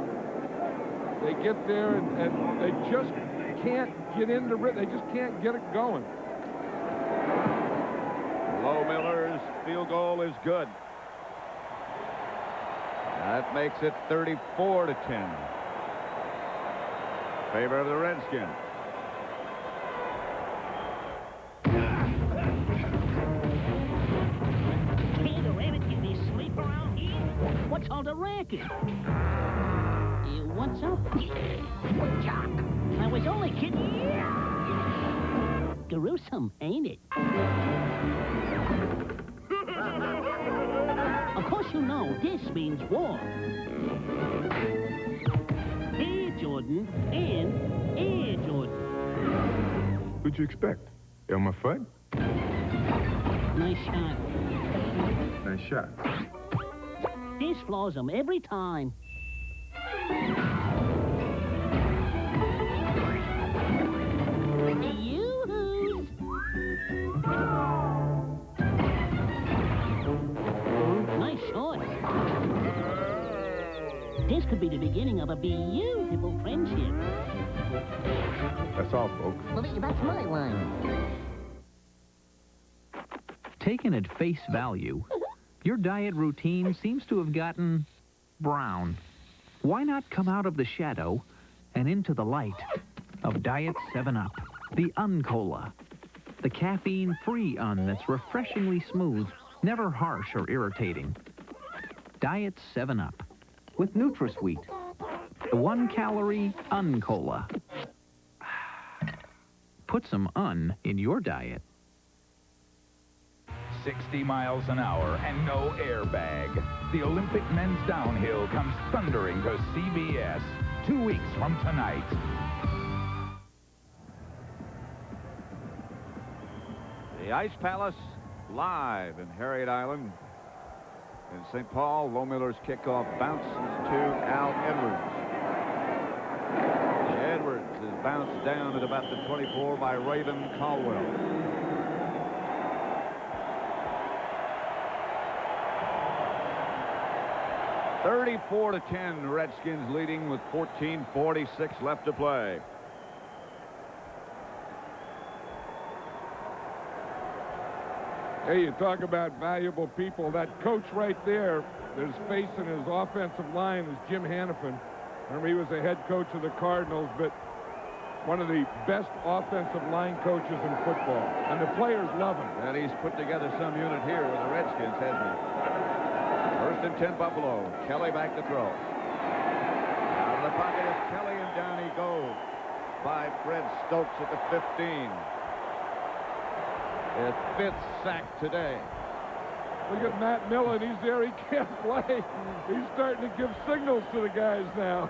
they get there and they just can't get into it. They just can't get it going. Lohmiller's field goal is good. That makes it 34-10. Favor of the Redskins. Can't a rabbit get me sleep around here? What's all the racket? What's up? Woodchuck. I was only kidding. Gruesome, ain't it? Of course you know this means war. Air Jordan and Air Jordan. What'd you expect? Elmer Fudd? Nice shot. Nice shot. This floors them every time. Yoo-hoo! Nice shot. This could be the beginning of a beautiful friendship. That's all, folks. Well, that's my line. Taken at face value, Your diet routine seems to have gotten brown. Why not come out of the shadow and into the light of Diet 7-Up, the Un-Cola? The caffeine-free that's refreshingly smooth, never harsh or irritating. Diet 7-Up with NutraSweet, the 1-calorie Un-Cola. Put some in your diet. 60 miles an hour and no airbag. The Olympic men's downhill comes thundering to CBS 2 weeks from tonight. The Ice Palace live in Harriet Island. In St. Paul, Lohmiller's kickoff bounces to Al Edwards. Edwards is bounced down at about the 24 by Raven Caldwell. (34-10), Redskins leading with 14:46 left to play. Hey, you talk about valuable people. That coach right there, that is facing his offensive line, is Jim Hannafin. Remember, he was the head coach of the Cardinals, but one of the best offensive line coaches in football. And the players love him. And he's put together some unit here with the Redskins, hasn't he? First and 10, Buffalo. Kelly back to throw. Out of the pocket is Kelly, and down he goes by Fred Stokes at the 15. His 5th sack today. Look at Matt Millen. He's there. He can't play. He's starting to give signals to the guys now.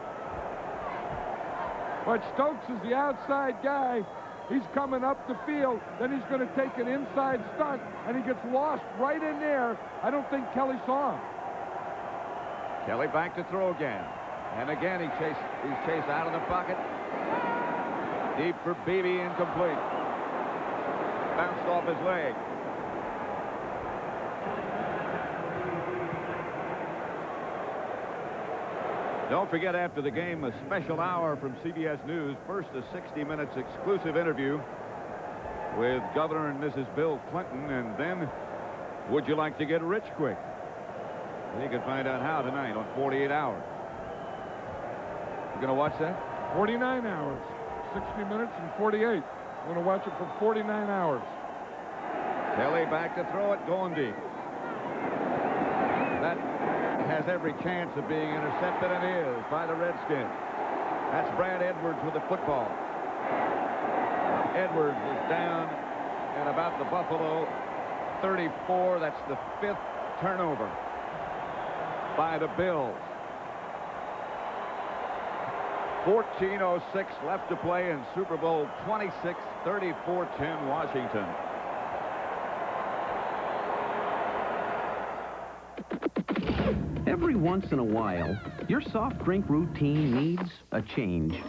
But Stokes is the outside guy. He's coming up the field. Then he's going to take an inside stunt, and he gets lost right in there. I don't think Kelly saw him. Kelly back to throw again. And again he's chased out of the pocket. Deep for Beebe, incomplete. Bounced off his leg. Don't forget, after the game, a special hour from CBS News. First, a 60 minutes exclusive interview with Governor and Mrs. Bill Clinton, and then, would you like to get rich quick? You can find out how tonight on 48 Hours. You going to watch that? 49 hours. 60 minutes and 48. I'm going to watch it for 49 hours. Kelly back to throw it, going deep. That has every chance of being intercepted, and is by the Redskins. That's Brad Edwards with the football. Edwards is down at about the Buffalo 34. That's the 5th turnover by the Bills. 14:06 left to play in Super Bowl 26, 34-10 Washington. Every once in a while, your soft drink routine needs a change.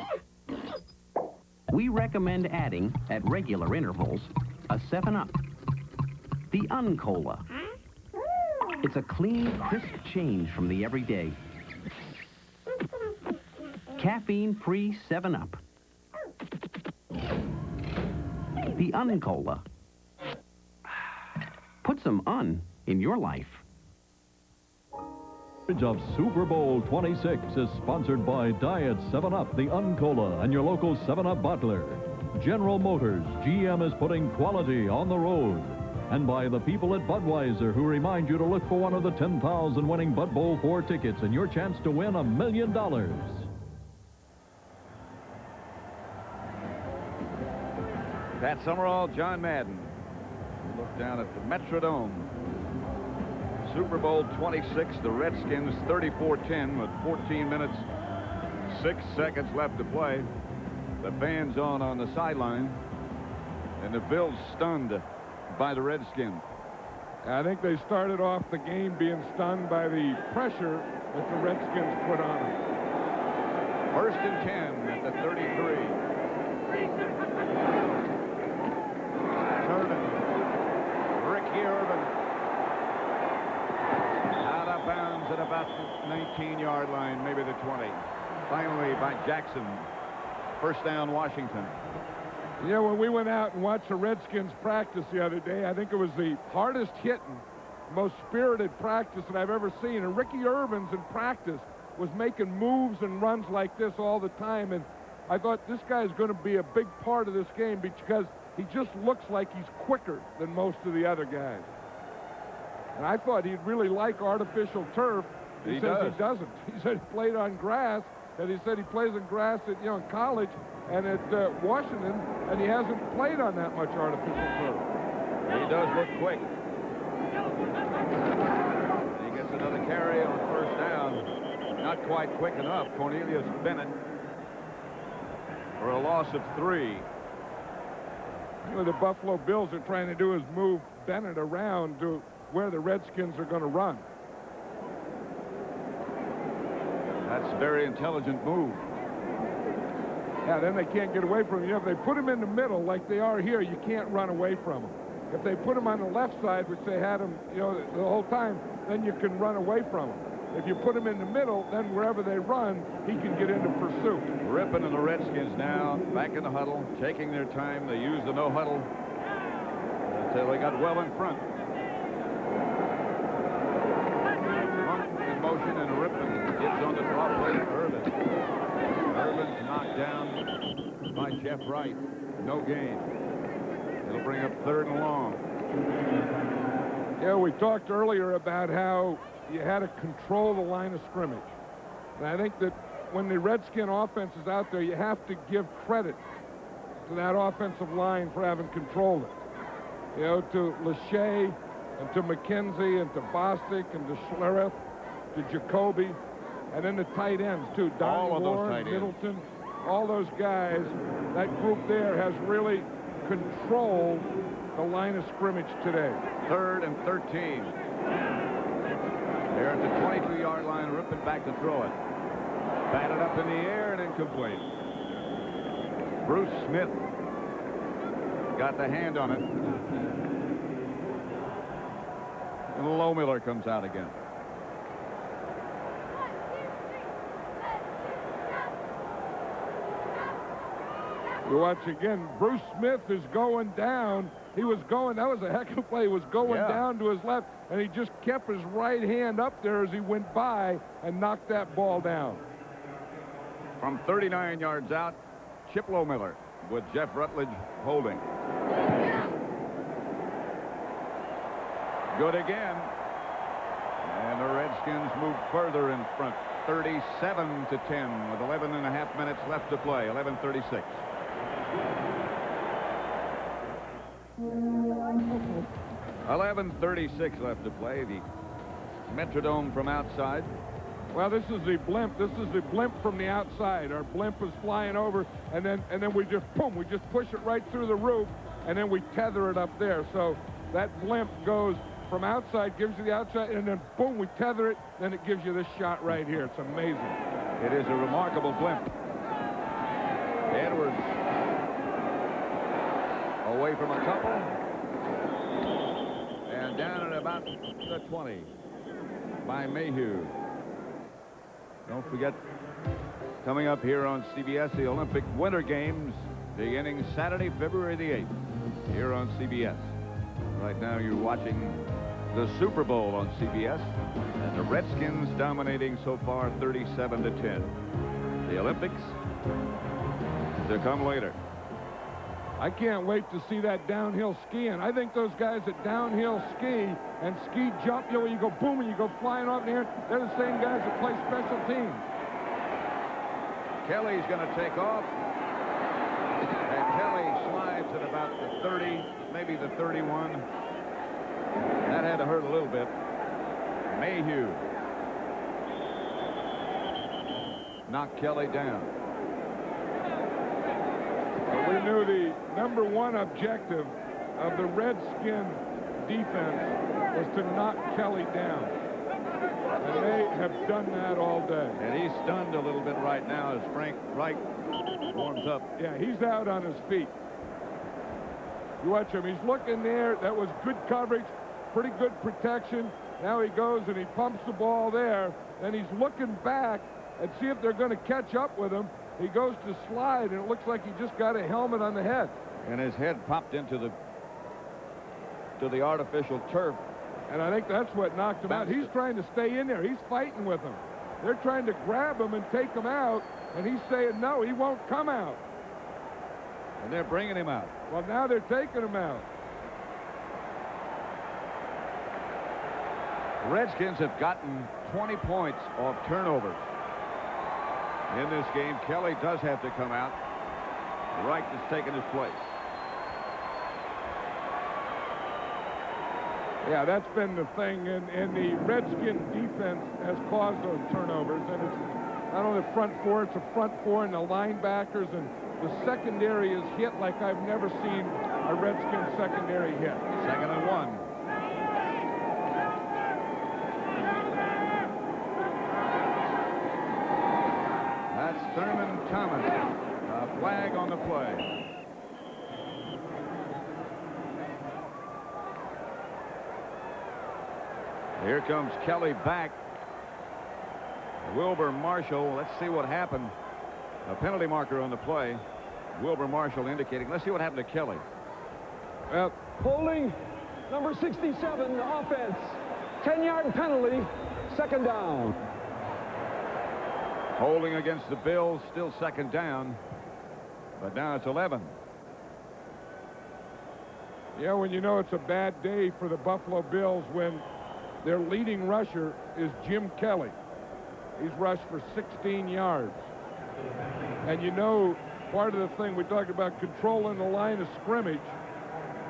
We recommend adding, at regular intervals, a 7-Up. The Un-Cola. It's a clean, crisp change from the everyday. Caffeine-free 7-Up. The Un-Cola. Put some in your life. Of Super Bowl 26 is sponsored by Diet 7-Up, the Un-Cola, and your local 7-Up bottler. General Motors, GM is putting quality on the road. And by the people at Budweiser, who remind you to look for one of the 10,000 winning Bud Bowl 4 tickets and your chance to win $1 million. Pat Summerall, John Madden. Look down at the Metrodome. Super Bowl 26, the Redskins 34-10 with 14 minutes, 6 seconds left to play. The fans on the sideline, and the Bills stunned by the Redskins. I think they started off the game being stunned by the pressure that the Redskins put on them. First and 10 at the 33. Thurman, Ricky Irvin. Out of bounds at about the 19-yard line, maybe the 20. Finally by Jackson. First down, Washington. Yeah, when we went out and watched the Redskins practice the other day, I think it was the hardest hitting most spirited practice that I've ever seen. And Ricky Irvins in practice was making moves and runs like this all the time. And I thought this guy is going to be a big part of this game because he just looks like he's quicker than most of the other guys. And I thought he'd really like artificial turf. He says he doesn't. He said he played on grass, and he said he plays on grass at, in college and at Washington, and he hasn't played on that much artificial turf. He does look quick. He gets another carry on first down. Not quite quick enough. Cornelius Bennett for a loss of 3. What the Buffalo Bills are trying to do is move Bennett around to where the Redskins are going to run. That's a very intelligent move. Yeah, then they can't get away from him. If they put him in the middle like they are here, you can't run away from him. If they put him on the left side, which they had him, the whole time, then you can run away from him. If you put him in the middle, then wherever they run, he can get into pursuit. Rypien and the Redskins now back in the huddle, taking their time. They use the no huddle until they got well in front. In motion, and Rypien gets on the draw play to Irvin. Irvin's knocked down by Jeff Wright. No gain. It'll bring up 3rd and long. Yeah, we talked earlier about how you had to control the line of scrimmage. And I think that when the Redskin offense is out there, you have to give credit to that offensive line for having controlled it. To Lachey and to McKenzie and to Bostic and to Schlereth, to Jacoby, and then the tight ends, too. Donnie Moore, Middleton, all those guys, that group there has really controlled the line of scrimmage today. 3rd and 13. They're at the 22-yard line. Rypien back to throw it. Batted up in the air and incomplete. Bruce Smith got the hand on it. And Lohmiller comes out again. You watch again. Bruce Smith is going down. He was going. That was a heck of a play. He was going down to his left, and he just kept his right hand up there as he went by and knocked that ball down. From 39 yards out, Chip Lohmiller with Jeff Rutledge holding. Good again. And the Redskins move further in front. 37-10 with 11.5 minutes left to play. 11:36. 11:36 left to play. The Metrodome from outside. Well, this is the blimp. This is the blimp from the outside. Our blimp is flying over, and then we just we just push it right through the roof, and then we tether it up there. So that blimp goes from outside, gives you the outside, and then boom, we tether it. Then it gives you this shot right here. It's amazing. It is a remarkable blimp. Edwards away from a couple, and down at about the 20 by Mayhew. Don't forget, coming up here on CBS, the Olympic Winter Games beginning Saturday, February the 8th, here on CBS. Right now you're watching the Super Bowl on CBS, and the Redskins dominating so far 37-10. The Olympics to come later. I can't wait to see that downhill skiing. I think those guys that downhill ski and ski jump, you go boom and you go flying off in the air, they're the same guys that play special teams. Kelly's going to take off. And Kelly slides at about the 30, maybe the 31. That had to hurt a little bit. Mayhew knocked Kelly down. We knew the #1 objective of the Redskin defense was to knock Kelly down. And they have done that all day. And he's stunned a little bit right now as Frank Reich warms up. Yeah, he's out on his feet. You watch him. He's looking there. That was good coverage, pretty good protection. Now he goes and he pumps the ball there. Then he's looking back and see if they're going to catch up with him. He goes to slide, and it looks like he just got a helmet on the head. And his head popped into the artificial turf. And I think that's what knocked him out. He's trying to stay in there. He's fighting with them. They're trying to grab him and take him out, and he's saying no, he won't come out. And they're bringing him out. Well, now they're taking him out. The Redskins have gotten 20 points off turnovers. In this game, Kelly does have to come out. Wright has taken his place. Yeah, that's been the thing, and the Redskin defense has caused those turnovers, and it's not only the front four, it's the front four and the linebackers, and the secondary is hit like I've never seen a Redskin secondary hit. 2nd and 1. That's Thurman Thomas. A flag on the play. Here comes Kelly back. Wilbur Marshall. Let's see what happened. A penalty marker on the play. Wilbur Marshall indicating. Let's see what happened to Kelly. Well, holding number 67, offense. 10-yard penalty, 2nd down. Holding against the Bills, still 2nd down. But now it's 11. Yeah, when you know it's a bad day for the Buffalo Bills when their leading rusher is Jim Kelly. He's rushed for 16 yards. And you know, part of the thing we talked about controlling the line of scrimmage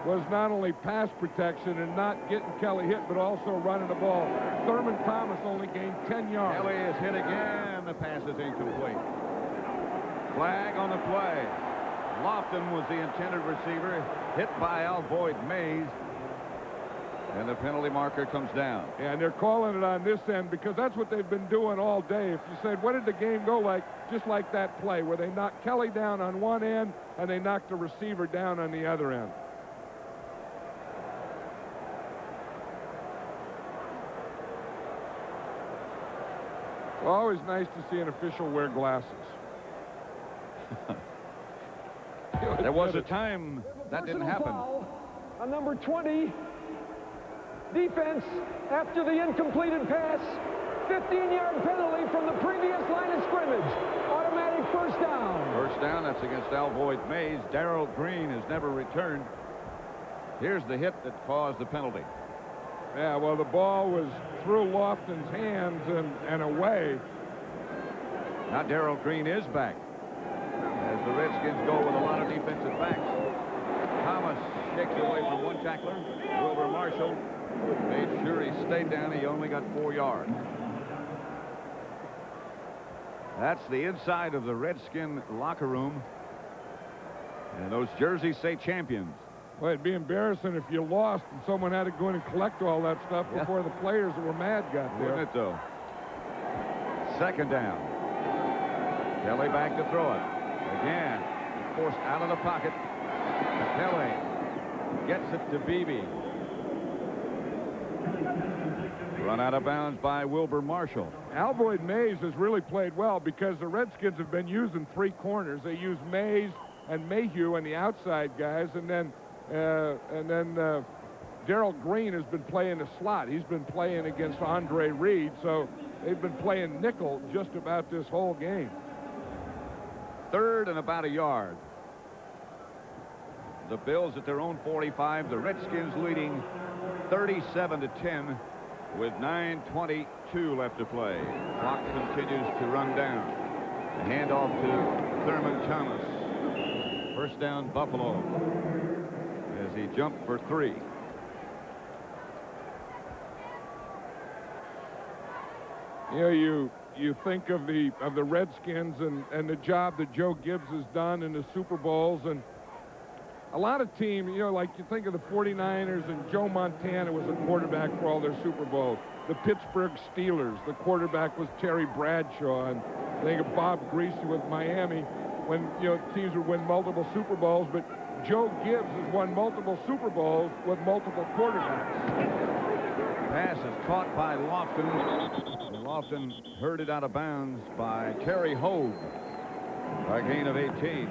was not only pass protection and not getting Kelly hit, but also running the ball. Thurman Thomas only gained 10 yards. Kelly is hit again. The pass is incomplete. Flag on the play. Lofton was the intended receiver, hit by Alvoid Mays. And the penalty marker comes down. Yeah, and they're calling it on this end because that's what they've been doing all day. If you said, what did the game go like? Just like that play where they knocked Kelly down on one end and they knocked the receiver down on the other end. It's always nice to see an official wear glasses. There was a time that didn't happen. On number 20. Defense after the incompleted pass. 15-yard penalty from the previous line of scrimmage. Automatic 1st down. 1st down. That's against Alvoid Mays. Gerald Green has never returned. Here's the hit that caused the penalty. Yeah, well, the ball was through Lofton's hands and away. Now Gerald Green is back. As the Redskins go with a lot of defensive backs. Thomas shakes away from one tackler. Wilbur Marshall made sure he stayed down. He only got 4 yards. That's the inside of the Redskin locker room. And those jerseys say champions. Well, it'd be embarrassing if you lost and someone had to go in and collect all that stuff before the players that were mad got there. Wouldn't it, though? 2nd down. Kelly back to throw it. Again, forced out of the pocket. Kelly gets it to Beebe. Run out of bounds by Wilbur Marshall. Alvoid Mays has really played well because the Redskins have been using 3 corners. They use Mays and Mayhew and the outside guys, and then Gerald Green has been playing the slot. He's been playing against Andre Reed, so they've been playing nickel just about this whole game. 3rd and about a yard. The Bills at their own 45. The Redskins leading 37-10 with 9:22 left to play. Clock continues to run down. The handoff to Thurman Thomas. 1st down Buffalo as he jumped for 3. You know, you think of the Redskins and the job that Joe Gibbs has done in the Super Bowls, and a lot of teams, you know, like you think of the 49ers and Joe Montana was a quarterback for all their Super Bowls. The Pittsburgh Steelers, the quarterback was Terry Bradshaw, and think of Bob Greasy with Miami when, you know, teams would win multiple Super Bowls, but Joe Gibbs has won multiple Super Bowls with multiple quarterbacks. Pass is caught by Lofton. Lofton herded out of bounds by Terry Hogue. A gain of 18.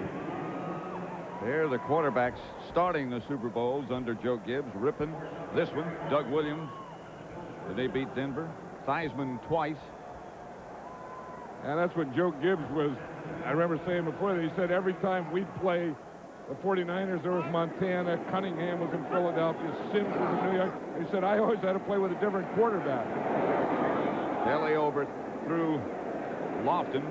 There the quarterbacks starting the Super Bowls under Joe Gibbs. Rypien, this one, Doug Williams, They beat Denver. Theismann twice. And that's what Joe Gibbs was, I remember saying before that, he said every time we'd play the 49ers, there was Montana, Cunningham was in Philadelphia, Sims was in New York. He said, I always had to play with a different quarterback. Kelly overthrew Lofton.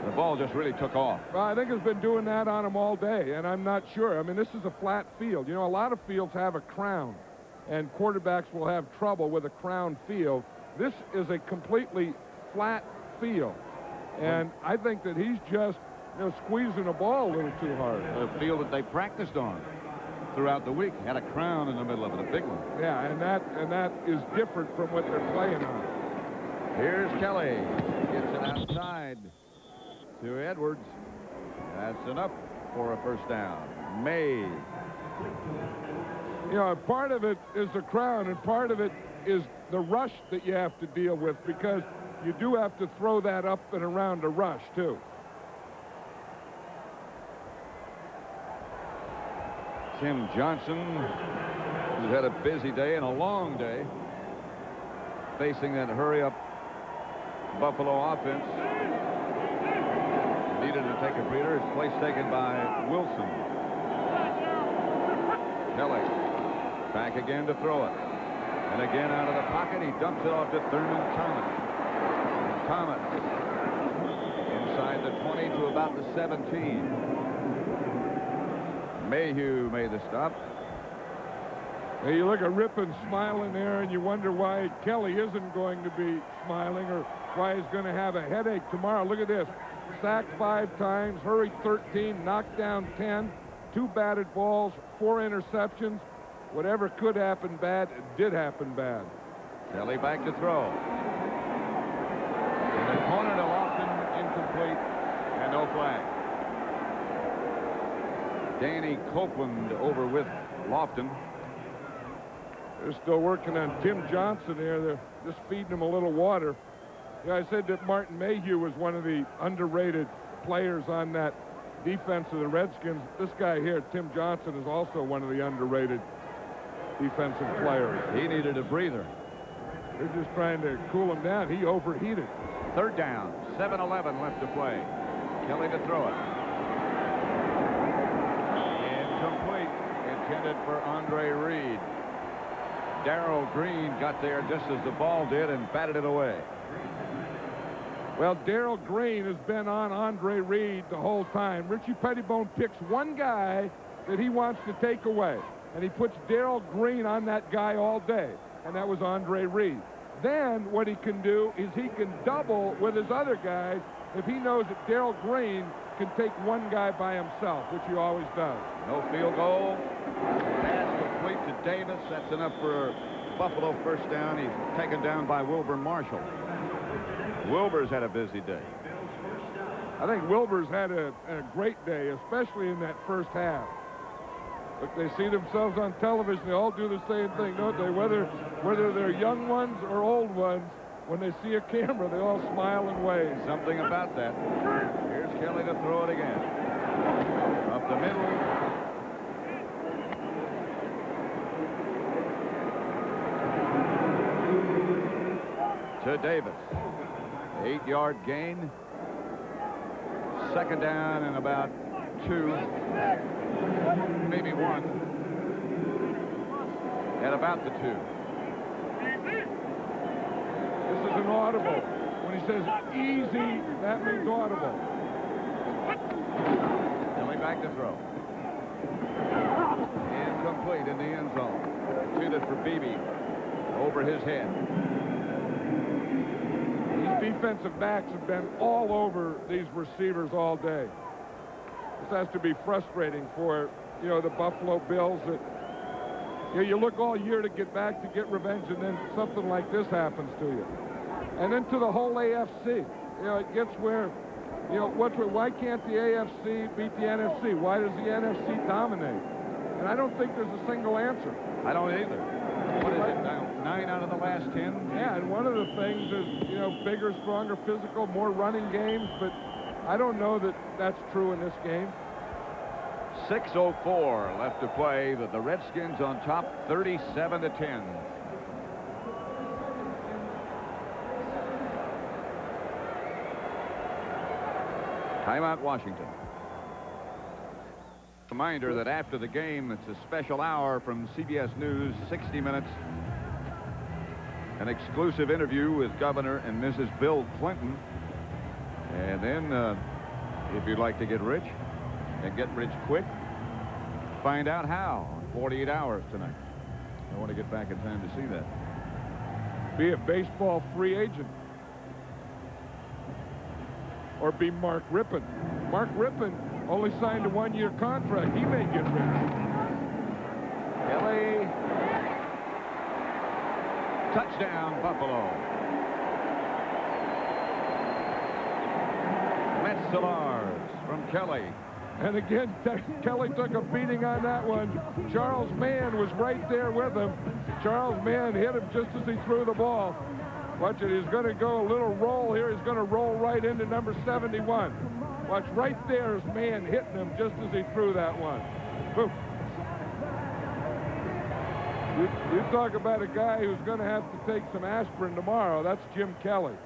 The ball just really took off. Well, I think it's been doing that on him all day, and I'm not sure. I mean, this is a flat field. You know, a lot of fields have a crown, and quarterbacks will have trouble with a crown field. This is a completely flat field, and I think that he's just, you know, squeezing the ball a little too hard. The field that they practiced on throughout the week had a crown in the middle of it, a big one. Yeah, and that is different from what they're playing on. Here's Kelly. Gets it outside to Edwards. That's enough for a first down. May. You know, part of it is the crown, and part of it is the rush that you have to deal with, because you do have to throw that up and around a rush, too. Tim Johnson, who's had a busy day and a long day, facing that hurry-up Buffalo offense. Needed to take a breather. His place taken by Wilson. Kelly back again to throw it. And again out of the pocket, he dumps it off to Thurman Thomas. Thomas inside the 20 to about the 17. Mayhew made the stop. Hey, you look at Rypien smiling there, and you wonder why Kelly isn't going to be smiling, or why he's going to have a headache tomorrow. Look at this. Sacked 5 times, hurried 13, knocked down 10, 2 batted balls, 4 interceptions. Whatever could happen bad, did happen bad. Kelly back to throw. In the corner to Lofton, incomplete, and no flag. Danny Copeland over with Lofton. They're still working on Tim Johnson here. They're just feeding him a little water. Yeah, I said that Martin Mayhew was one of the underrated players on that defense of the Redskins. This guy here, Tim Johnson, is also one of the underrated defensive players. He needed a breather. They're just trying to cool him down. He overheated. Third down, 7-11 left to play. Kelly to throw it. Incomplete. Intended for Andre Reed. Darrell Green got there just as the ball did and batted it away. Well, Darrell Green has been on Andre Reed the whole time. Richie Pettibone picks one guy that he wants to take away, and he puts Darrell Green on that guy all day, and that was Andre Reed. Then what he can do is he can double with his other guys if he knows that Darrell Green can take one guy by himself, which he always does. No field goal. Pass complete to Davis. That's enough for Buffalo first down. He's taken down by Wilbur Marshall. Wilbur's had a busy day. I think Wilbur's had a great day, especially in that first half. Look, they see themselves on television. They all do the same thing, don't they? Whether they're young ones or old ones, when they see a camera, they all smile and wave. Something about that. Here's Kelly to throw it again. Up the middle. To Davis. 8-yard gain. Second down and about 2. Maybe 1. At about the 2. This is an audible. When he says easy, that means audible. Kelly back to throw. Incomplete in the end zone. Intended for Beebe. Over his head. These defensive backs have been all over these receivers all day. This has to be frustrating for, you know, the Buffalo Bills. That, you know, you look all year to get back, to get revenge, and then something like this happens to you. And then to the whole AFC. You know, it gets where, you know, why can't the AFC beat the NFC? Why does the NFC dominate? And I don't think there's a single answer. I don't either. What is it now? 9 out of the last 10? Yeah, and one of the things is, you know, bigger, stronger, physical, more running games, but I don't know that that's true in this game. 6:04 left to play. The Redskins on top, 37-10. Timeout, Washington. Reminder that after the game, it's a special hour from CBS News, 60 Minutes. An exclusive interview with Governor and Mrs. Bill Clinton. And then, if you'd like to get rich and get rich quick, find out how on 48 Hours tonight. I want to get back in time to see that. Be a baseball free agent. Or be Mark Rypien. Mark Rypien only signed a one-year contract. He may get rich. Kelly. Touchdown, Buffalo. Metzelaars from Kelly. And again, Kelly took a beating on that one. Charles Mann was right there with him. Charles Mann hit him just as he threw the ball. Watch it, he's going to go a little roll here. He's going to roll right into number 71. Watch, right there is Mann hitting him just as he threw that one. Boom. You talk about a guy who's going to have to take some aspirin tomorrow. That's Jim Kelly.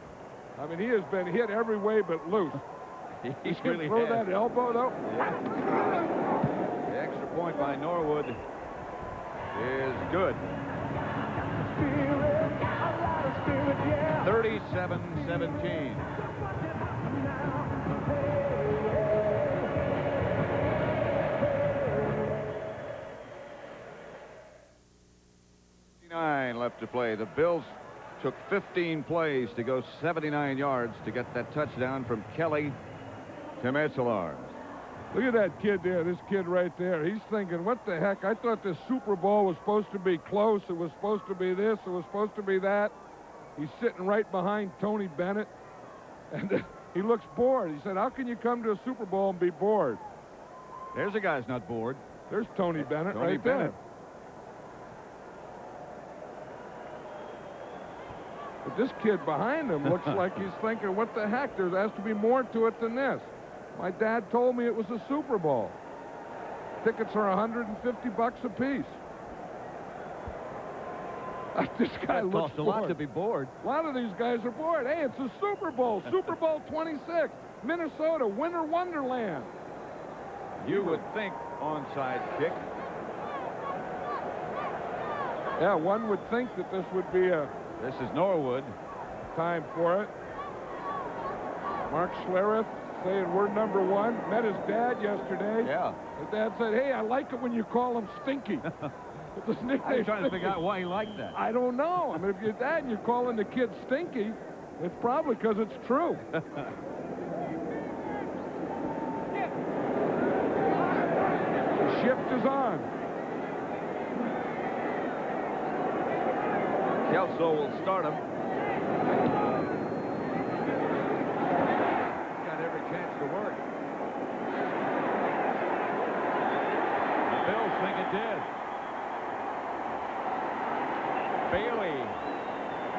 I mean, he has been hit every way but loose. He really throw has. that elbow, though. The extra point by Norwood is good. 37-17. Left to play. The Bills took 15 plays to go 79 yards to get that touchdown from Kelly to Metzelaars. Look at that kid there, this kid right there. He's thinking, what the heck? I thought this Super Bowl was supposed to be close. It was supposed to be this. It was supposed to be that. He's sitting right behind Tony Bennett. And he looks bored. He said, how can you come to a Super Bowl and be bored? There's a guy's not bored. There's Tony Bennett Tony right Bennett. there. But this kid behind him looks like he's thinking, what the heck? There has to be more to it than this. My dad told me it was a Super Bowl. Tickets are $150 a piece. This guy looks costs a lot to be bored. A lot of these guys are bored. Hey, it's a Super Bowl. Super Bowl 26. Minnesota, Winter Wonderland. You would think onside kick. Yeah, one would think that this would be a... This is Norwood. Time for it. Mark Schlereth saying we're number one. Met his dad yesterday. Yeah. His dad said, hey, I like it when you call him Stinky. I'm trying to figure out why he liked that. I don't know. I mean, if you're dad and you're calling the kid Stinky, it's probably because it's true. The shift is on. Kelso will start him. Got every chance to work. The Bills think it did. Bailey.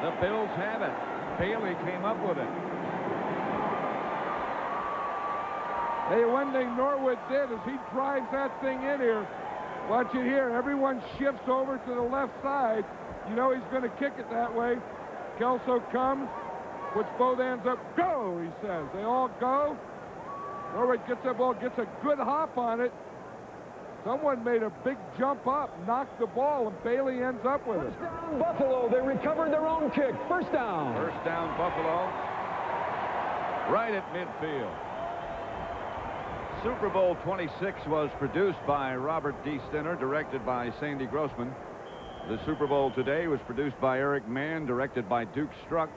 The Bills have it. Bailey came up with it. Hey, one thing Norwood did is he drives that thing in here. Watch it here. Everyone shifts over to the left side. You know he's going to kick it that way. Kelso comes, puts both hands up. Go, he says. They all go. Norwood gets that ball, gets a good hop on it. Someone made a big jump up, knocked the ball, and Bailey ends up with it. First down, Buffalo. They recovered their own kick. First down. First down, Buffalo. Right at midfield. Super Bowl 26 was produced by Robert D. Stinner, directed by Sandy Grossman. The Super Bowl today was produced by Eric Mann, directed by Duke Struck.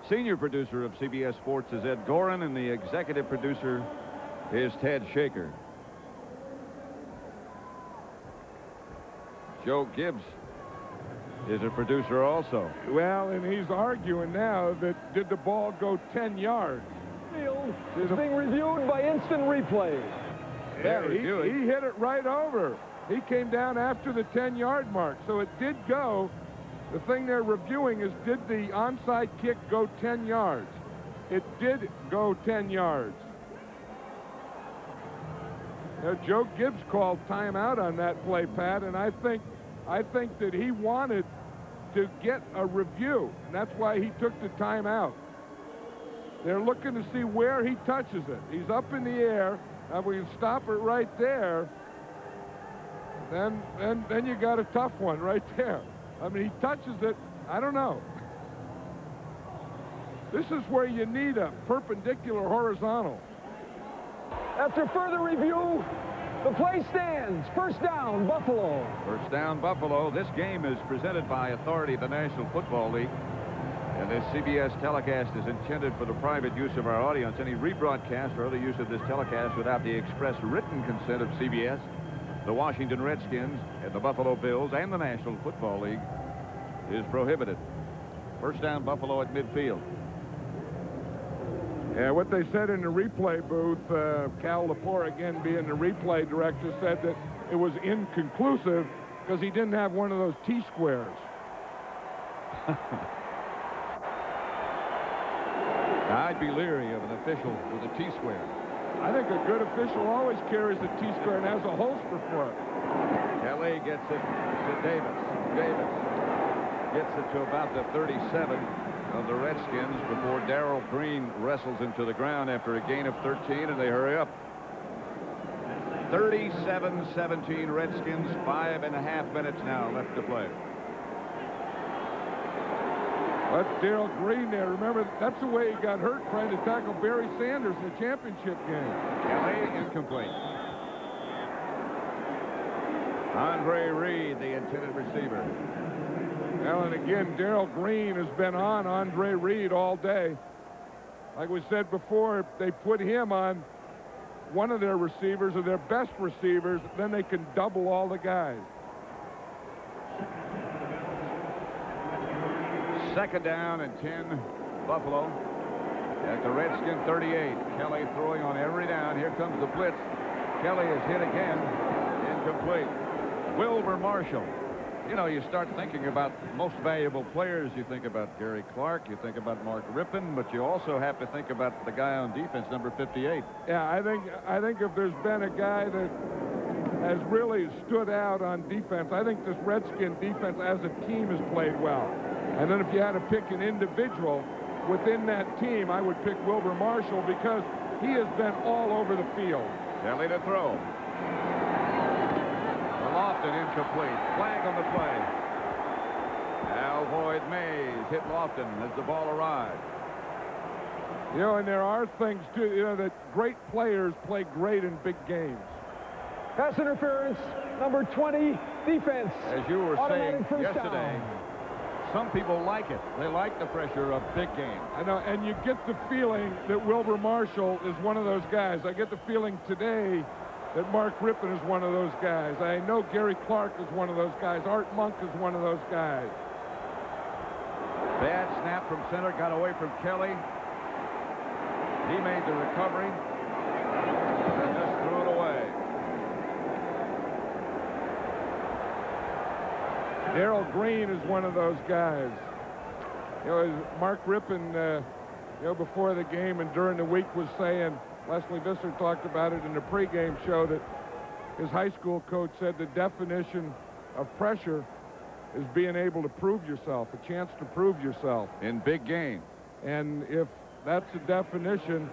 Senior producer of CBS Sports is Ed Gorin, and the executive producer is Ted Shaker. Joe Gibbs is a producer also. Well, and he's arguing now that did the ball go 10 yards? It's being reviewed by instant replay. Yeah, he hit it right over. He came down after the 10-yard mark, so it did go. The thing they're reviewing is, did the onside kick go 10 yards? It did go 10 yards. Now, Joe Gibbs called timeout on that play, Pat, and I think that he wanted to get a review, and that's why he took the timeout. They're looking to see where he touches it. He's up in the air, and we can stop it right there. Then you got a tough one right there. I mean, he touches it. I don't know. This is where you need a perpendicular horizontal. After further review, the play stands. First down, Buffalo. First down, Buffalo. This game is presented by authority of the National Football League. And this CBS telecast is intended for the private use of our audience. Any rebroadcast or other use of this telecast without the express written consent of CBS, the Washington Redskins, and the Buffalo Bills, and the National Football League is prohibited. First down, Buffalo at midfield. Yeah, what they said in the replay booth, Cal Lepore, again being the replay director, said that it was inconclusive because he didn't have one of those T-squares. I'd be leery of an official with a T-square. I think a good official always carries a T-square and has a holster for it. Kelly gets it to Davis. Davis gets it to about the 37 of the Redskins before Darrell Green wrestles him to the ground after a gain of 13, and they hurry up. 37-17 Redskins, 5.5 minutes now left to play. That's Darrell Green there. Remember, that's the way he got hurt trying to tackle Barry Sanders in the championship game. Kelly incomplete. Andre Reed, the intended receiver. Well, and again, Darrell Green has been on Andre Reed all day. Like we said before, they put him on one of their receivers or their best receivers, then they can double all the guys. Second down and 10, Buffalo. At the Redskin 38. Kelly throwing on every down. Here comes the blitz. Kelly is hit again. Incomplete. Wilbur Marshall. You know, you start thinking about most valuable players. You think about Gary Clark. You think about Mark Rypien. But you also have to think about the guy on defense, number 58. Yeah, I think if there's been a guy that has really stood out on defense, I think this Redskin defense as a team has played well. And then if you had to pick an individual within that team, I would pick Wilbur Marshall because he has been all over the field. Kelly to throw. Lofton incomplete. Flag on the play. Alvoid Mays hit Lofton as the ball arrived. You know, and there are things, too, you know, that great players play great in big games. Pass interference, number 20, defense. As you were saying first yesterday, down. Some people like it. They like the pressure of big games. I know, and you get the feeling that Wilbur Marshall is one of those guys. I get the feeling today that Mark Rypien is one of those guys. I know Gary Clark is one of those guys. Art Monk is one of those guys. Bad snap from center, got away from Kelly. He made the recovery and just threw it away. Darrell Green is one of those guys. You know, Mark Rypien, you know, before the game and during the week was saying, Leslie Visser talked about it in the pregame show, that his high school coach said the definition of pressure is being able to prove yourself, a chance to prove yourself. In big games. And if that's the definition,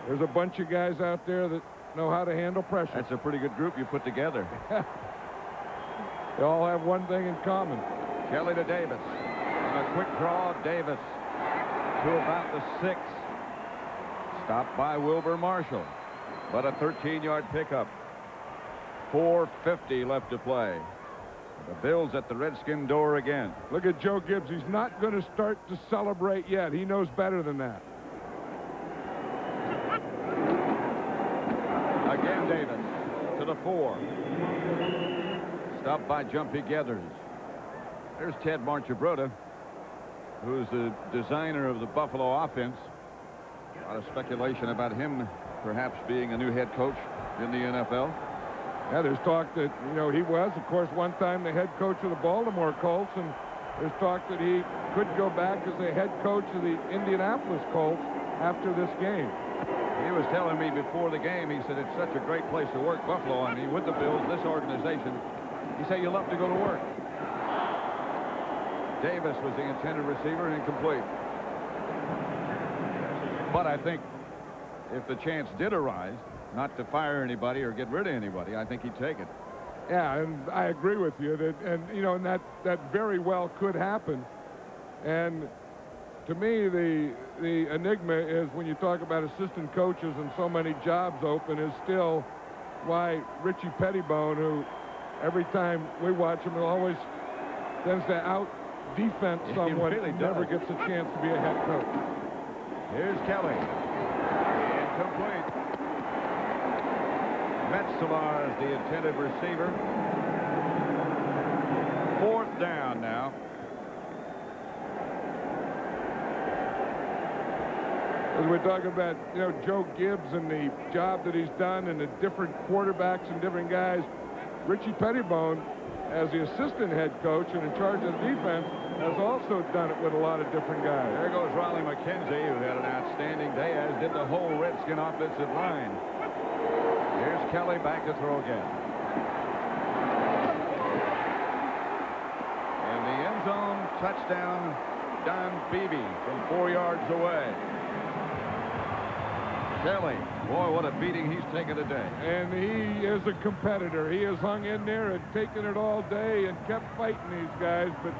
there's a bunch of guys out there that know how to handle pressure. That's a pretty good group you put together. They all have one thing in common. Kelly to Davis. On a quick draw, Davis to about the 6. Stopped by Wilbur Marshall. But a 13-yard pickup. 4:50 left to play. The Bills at the Redskin door again. Look at Joe Gibbs. He's not going to start to celebrate yet. He knows better than that. Again, Davis to the 4. Stopped by Jumpy Geathers. There's Ted Marchibroda, who's the designer of the Buffalo offense. A lot of speculation about him perhaps being a new head coach in the NFL. Yeah, there's talk that, you know, he was, of course, one time the head coach of the Baltimore Colts, and there's talk that he could go back as the head coach of the Indianapolis Colts after this game. He was telling me before the game, he said it's such a great place to work, Buffalo. I mean, with the Bills, this organization, he said you love to go to work. Davis was the intended receiver, incomplete. But I think if the chance did arise, not to fire anybody or get rid of anybody, I think he'd take it. Yeah, and I agree with you and that very well could happen. And to me, the enigma is when you talk about assistant coaches and so many jobs open is still why Richie Pettibone, who every time we watch him, always tends to out-defense someone, really never gets a chance to be a head coach. Here's Kelly. Incomplete. Metzelaars, the intended receiver. 4th down now. As we're talking about, Joe Gibbs and the job that he's done and the different quarterbacks and different guys, Richie Pettibone, as the assistant head coach and in charge of the defense, has also done it with a lot of different guys. There goes Riley McKenzie, who had an outstanding day, as did the whole Redskin offensive line. Here's Kelly back to throw again. And the end zone touchdown, Don Beebe from 4 yards away. Kelly, boy, what a beating he's taken today. And he is a competitor. He has hung in there and taken it all day and kept fighting these guys, but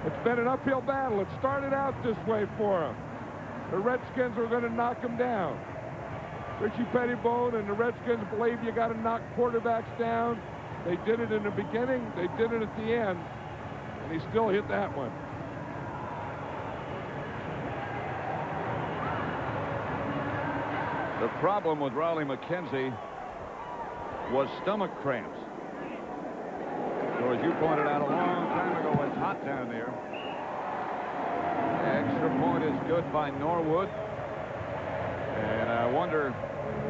it's been an uphill battle. It started out this way for him. The Redskins were going to knock him down. Richie Pettibone and the Redskins believe you got to knock quarterbacks down. They did it in the beginning. They did it at the end. And he still hit that one. The problem with Riley McKenzie was stomach cramps. So as you pointed out a long time ago, it's hot down there. Extra point is good by Norwood. And I wonder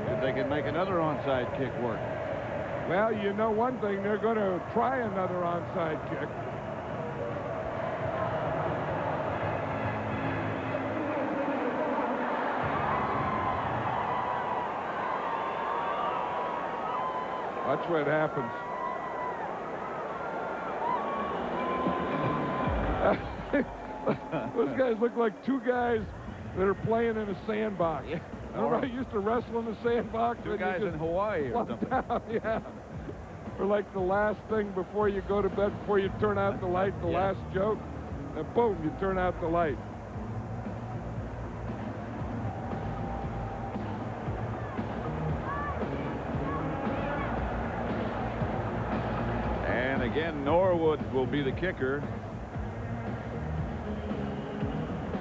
if they can make another onside kick work. Well, you know one thing, they're going to try another onside kick. Watch what happens. Those guys look like two guys that are playing in a sandbox. Yeah. Remember I used to wrestle in the sandbox? Two guys in Hawaii or something. Down, yeah. Or like the last thing before you go to bed, before you turn out the light, the last joke, and boom, you turn out the light. And again, Norwood will be the kicker.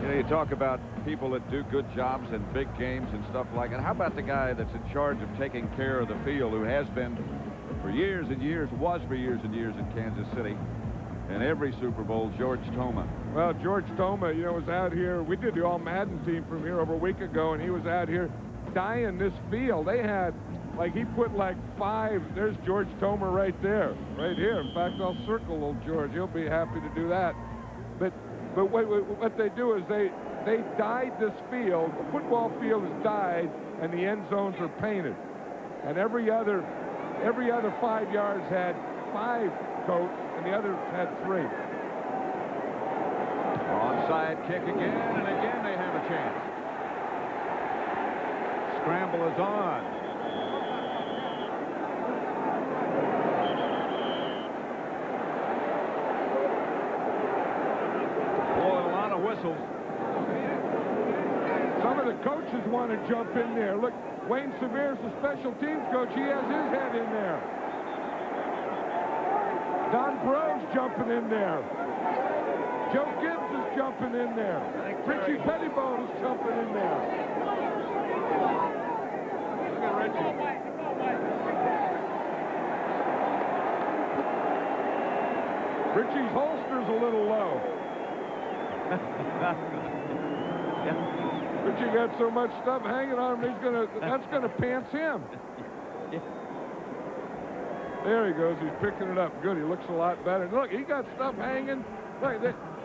You know, you talk about people that do good jobs in big games and stuff like that. How about the guy that's in charge of taking care of the field, who has been for years and years, was for years and years in Kansas City, and every Super Bowl, George Toma. Well, George Toma, was out here. We did the All-Madden team from here over a week ago, and he was out here dyeing this field. They had, he put like 5. There's George Toma right there, right here. In fact, I'll circle old George. He'll be happy to do that. But what they do is they dyed this field. The football field is dyed, and the end zones are painted. And every other 5 yards had 5 coats, and the others had 3. Onside kick again, and again they have a chance. Scramble is on. Whistles. Some of the coaches want to jump in there. Look, Wayne Severe's the special teams coach. He has his head in there. Don Bro's jumping in there. Joe Gibbs is jumping in there. Richie Pettibone is jumping in there. Look at Richie. Richie's holster's a little low. Richie got so much stuff hanging on him, that's gonna pants him. There he goes, he's picking it up. Good, he looks a lot better. Look, he got stuff hanging. Look,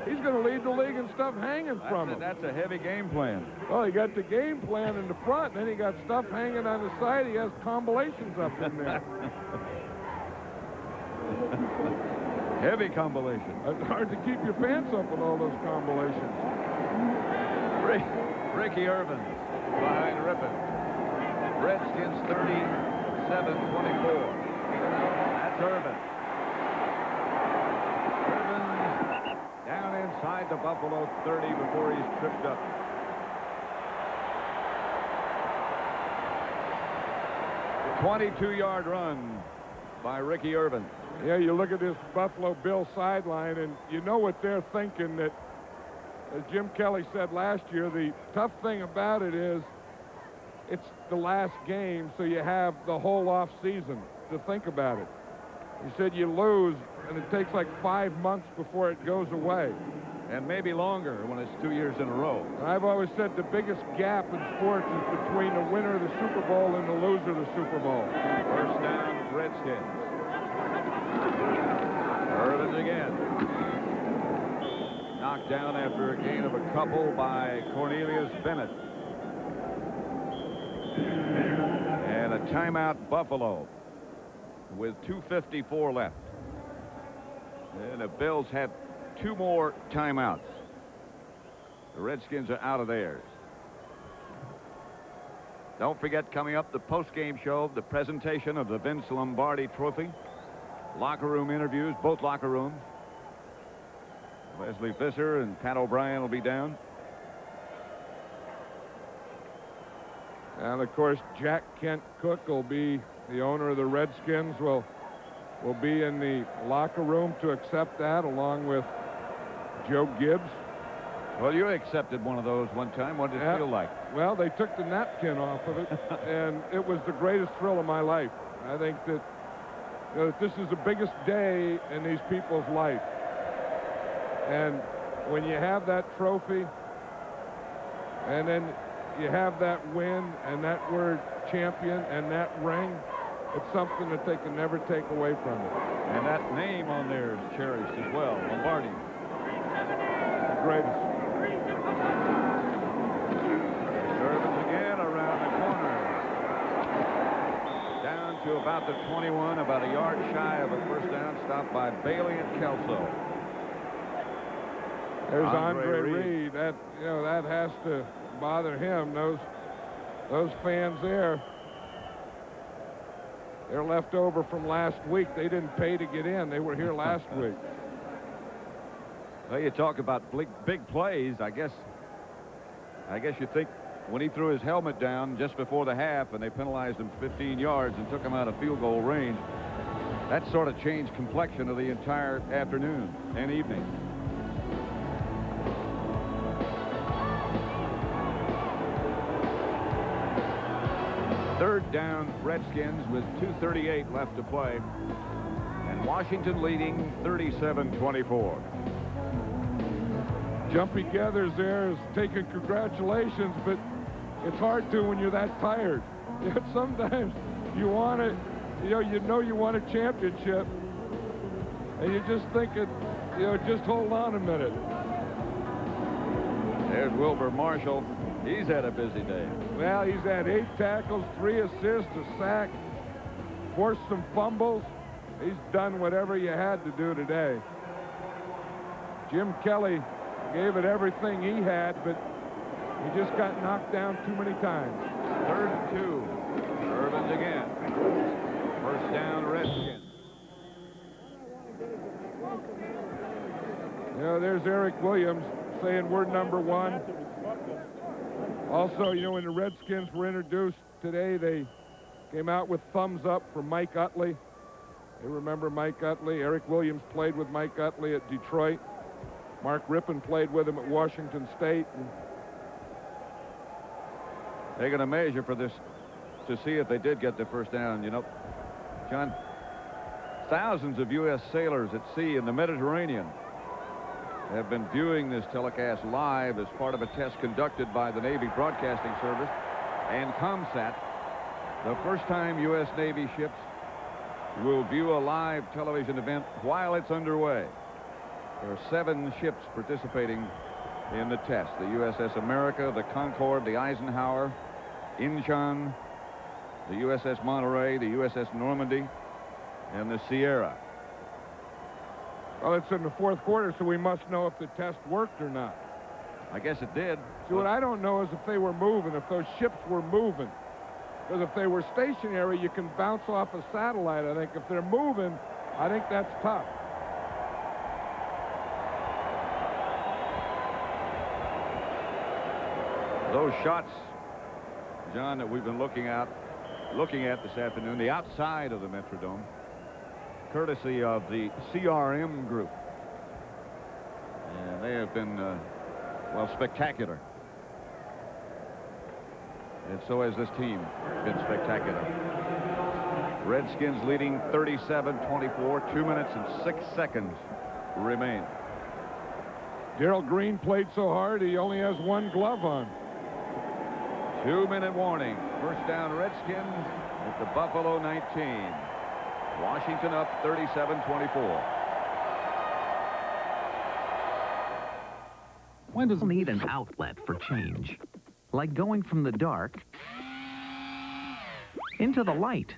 he's gonna lead the league in stuff hanging from him. That's a heavy game plan. Well, he got the game plan in the front, and then he got stuff hanging on the side. He has combinations up in there. Heavy combination. It's hard to keep your pants up with all those combinations. Ricky Irvin behind Rypien. Redskins 37-24. That's Irvin. Irvin down inside the Buffalo 30 before he's tripped up. A 22-yard run by Ricky Irvin. Yeah, you look at this Buffalo Bills sideline, and you know what they're thinking, that, as Jim Kelly said last year, the tough thing about it is it's the last game, so you have the whole off season to think about it. He said you lose, and it takes like 5 months before it goes away. And maybe longer when it's 2 years in a row. I've always said the biggest gap in sports is between the winner of the Super Bowl and the loser of the Super Bowl. First down, Redskins. Irvin again. Knocked down after a gain of a couple by Cornelius Bennett. And a timeout, Buffalo, with 2:54 left. And the Bills have 2 more timeouts. The Redskins are out of theirs. Don't forget, coming up, the post-game show, the presentation of the Vince Lombardi Trophy. Locker room interviews, both locker rooms. Leslie Visser and Pat O'Brien will be down. And, of course, Jack Kent Cook will be the owner of the Redskins, will be in the locker room to accept that, along with Joe Gibbs. Well, you accepted one of those one time. What did it feel like? Well, they took the napkin off of it, and it was the greatest thrill of my life. I think that, this is the biggest day in these people's life. And when you have that trophy, and then you have that win and that word champion and that ring, it's something that they can never take away from it. And that name on there is cherished as well, Lombardi. The greatest. Irvin again around the corner. Down to about the 21, about a yard shy of a first down, stopped by Bailey and Kelso. There's Andre Reed. That has to bother him. Those fans there, they're left over from last week. They didn't pay to get in. They were here last week. Well, you talk about big plays. I guess you think when he threw his helmet down just before the half and they penalized him 15 yards and took him out of field goal range, that sort of changed complexion of the entire afternoon and evening. Third down, Redskins with 2:38 left to play, and Washington leading 37-24. Jumpy Gathers there is taking congratulations, but it's hard to when you're that tired. Sometimes you want it, you want a championship, and you just think it, just hold on a minute. There's Wilbur Marshall. He's had a busy day. Well, he's had 8 tackles, 3 assists, a sack, forced some fumbles. He's done whatever you had to do today. Jim Kelly gave it everything he had, but he just got knocked down too many times. 3rd and 2. Irvin again. First down, Redskins. There's Eric Williams saying we're number 1. Also, when the Redskins were introduced today, they came out with thumbs up for Mike Utley. They remember Mike Utley. Eric Williams played with Mike Utley at Detroit. Mark Rypien played with him at Washington State. They're going to measure for this to see if they did get the first down. John, thousands of U.S. sailors at sea in the Mediterranean have been viewing this telecast live as part of a test conducted by the Navy Broadcasting Service and COMSAT. The first time U.S. Navy ships will view a live television event while it's underway. There are 7 ships participating in the test. The USS America, the Concorde, the Eisenhower, Incheon, the USS Monterey, the USS Normandy, and the Sierra. Well, it's in the 4th quarter, so we must know if the test worked or not. I guess it did. See, what I don't know is if they were moving, if those ships were moving. Because if they were stationary, you can bounce off a satellite, I think. If they're moving, I think that's tough. Those shots, John, that we've been looking at this afternoon, the outside of the Metrodome, courtesy of the CRM group. And they have been, well, spectacular. And so has this team been spectacular. Redskins leading 37-24, 2 minutes and 6 seconds remain. Gerald Green played so hard, he only has one glove on. 2-minute warning. First down, Redskins at the Buffalo 19. Washington up 37-24. When does it need an outlet for change? Like going from the dark into the light.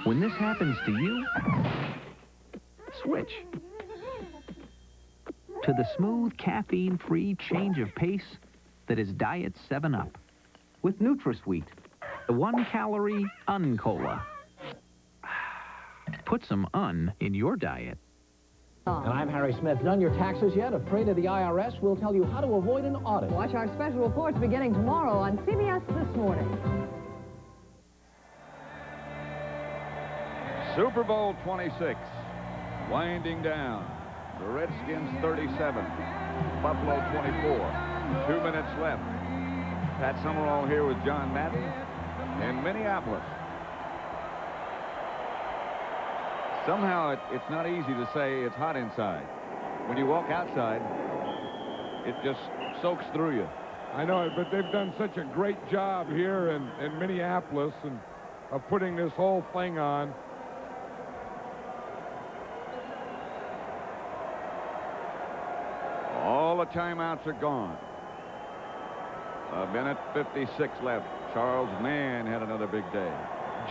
When this happens to you, switch to the smooth, caffeine-free change of pace that is Diet 7-Up with NutraSweet, the 1-calorie Un-Cola. Put some Un in your diet. And I'm Harry Smith. Done your taxes yet? Afraid of the IRS? We'll tell you how to avoid an audit. Watch our special reports beginning tomorrow on CBS This Morning. Super Bowl 26, winding down. The Redskins 37, Buffalo 24. 2 minutes left. Pat Summerall here with John Madden in Minneapolis. Somehow it's not easy to say it's hot inside. When you walk outside, it just soaks through you. I know it, but they've done such a great job here in Minneapolis and of putting this whole thing on. All the timeouts are gone. 1:56 left. Charles Mann had another big day.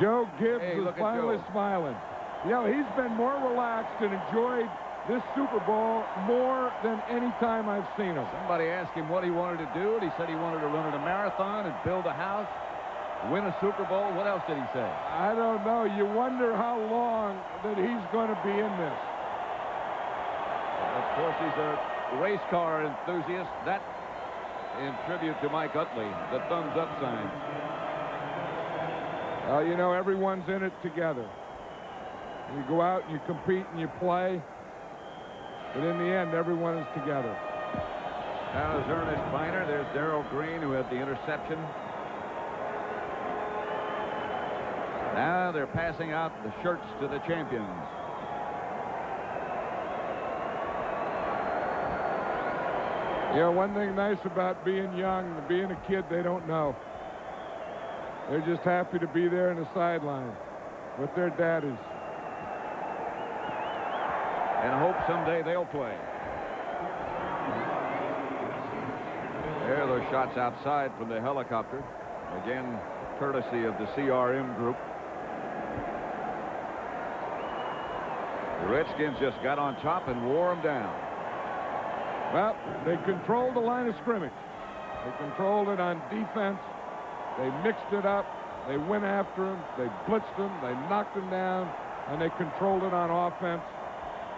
Joe Gibbs is look at finally Joe. smiling. You know, he's been more relaxed and enjoyed this Super Bowl more than any time I've seen him. Somebody asked him what he wanted to do, and he said he wanted to run in a marathon and build a house, win a Super Bowl. What else did he say? I don't know. You wonder how long that he's going to be in this. Of course, he's a race car enthusiast. That in tribute to Mike Utley, the thumbs up sign. Well, you know, everyone's in it together. You go out and you compete and you play, but in the end, everyone is together. That was Earnest Byner. There's Gerald Green, who had the interception. Now they're passing out the shirts to the champions. You know, one thing nice about being young, being a kid, they don't know. They're just happy to be there in the sideline with their daddies. And hope someday they'll play. There are those shots outside from the helicopter. Again, courtesy of the CRM group. The Redskins just got on top and wore them down. Well, they controlled the line of scrimmage. They controlled it on defense. They mixed it up. They went after them. They blitzed them. They knocked them down. And they controlled it on offense.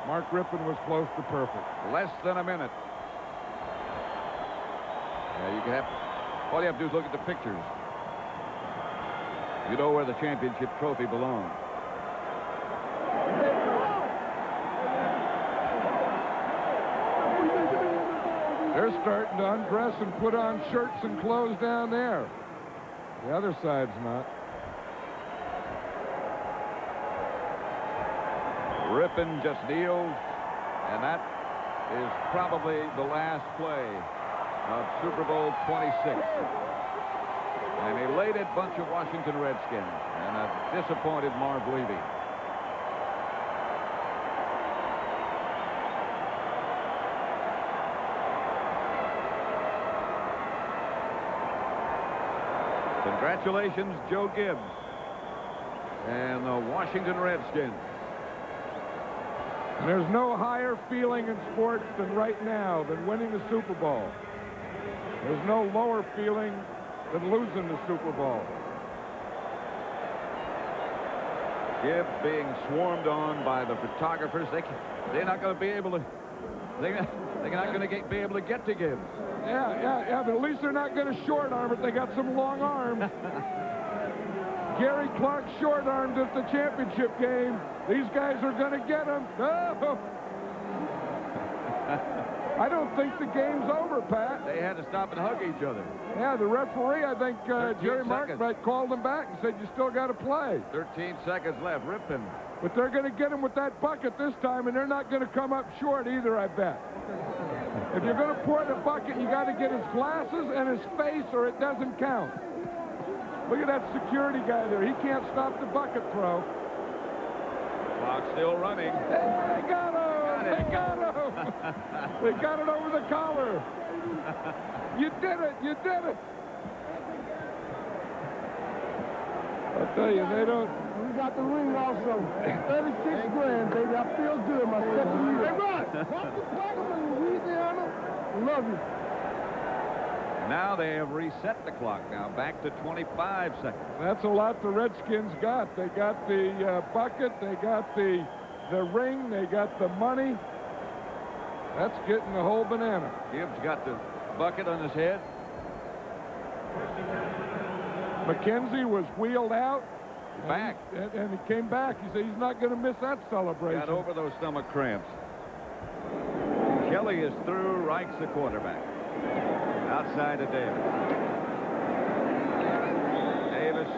Mark Rypien was close to perfect. Less than a minute. Yeah, all you have to do is look at the pictures. You know where the championship trophy belongs. They're starting to undress and put on shirts and clothes down there. The other side's not. Rypien just kneeled, and that is probably the last play of Super Bowl 26. An elated bunch of Washington Redskins and a disappointed Marv Levy. Congratulations, Joe Gibbs and the Washington Redskins. And there's no higher feeling in sports than right now than winning the Super Bowl. There's no lower feeling than losing the Super Bowl. Gibbs being swarmed on by the photographers. They're not going to be able to. They're not going to be able to get to Gibbs. Yeah, but at least they're not going to short arm it. They got some long arms. Gary Clark short-armed at the championship game. These guys are going to get him. Oh. I don't think the game's over, Pat. They had to stop and hug each other. Yeah, the referee, I think Jerry Mark called them back and said, you still got to play. 13 seconds left. Rypien. But they're going to get him with that bucket this time, and they're not going to come up short either, I bet. If you're going to pour the bucket, you got to get his glasses and his face, or it doesn't count. Look at that security guy there. He can't stop the bucket throw. Clock still running. They got him! They got him! They got it over the collar. You did it! You did it! I'll tell you, they don't... We got the ring also. 36 grand, baby. I feel good. My second year. Hey, Rod! Watch the platinum in Louisiana. Love you. Now they have reset the clock. Now back to 25 seconds. That's a lot the Redskins got. They got the bucket. They got the ring. They got the money. That's getting the whole banana. Gibbs got the bucket on his head. McKenzie was wheeled out. Back. And he came back. He said he's not going to miss that celebration. Got over those stomach cramps. Kelly is through. Reich's the quarterback. Outside of Davis. Davis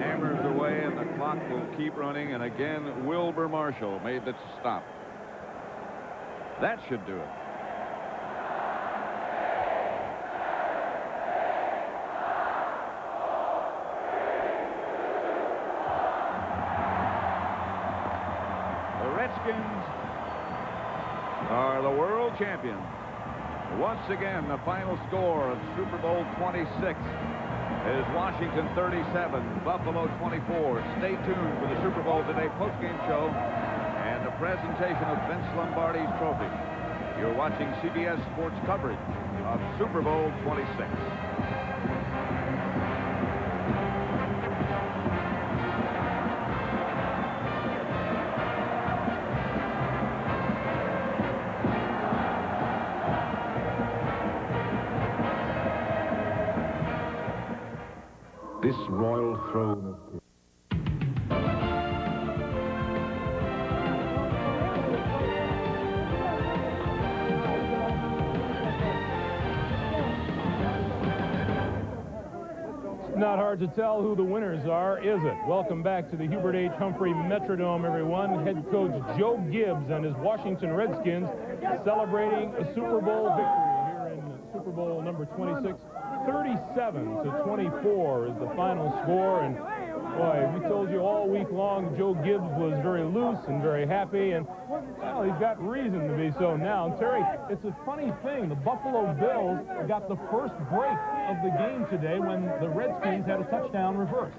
hammers away, and the clock will keep running. And again, Wilbur Marshall made the stop. That should do it. The Redskins are the world champions. Once again, the final score of Super Bowl 26 is Washington 37, Buffalo 24. Stay tuned for the Super Bowl Today postgame show and the presentation of Vince Lombardi's trophy. You're watching CBS Sports coverage of Super Bowl 26. This royal throne of... Not hard to tell who the winners are, is it? Welcome back to the Hubert H. Humphrey Metrodome, everyone. Head coach Joe Gibbs and his Washington Redskins celebrating a Super Bowl victory here in Super Bowl number 26. 37-24 is the final score, and boy, we told you all week long Joe Gibbs was very loose and very happy, and well, he's got reason to be so now. And Terry, it's a funny thing. The Buffalo Bills got the first break of the game today when the Redskins had a touchdown reverse.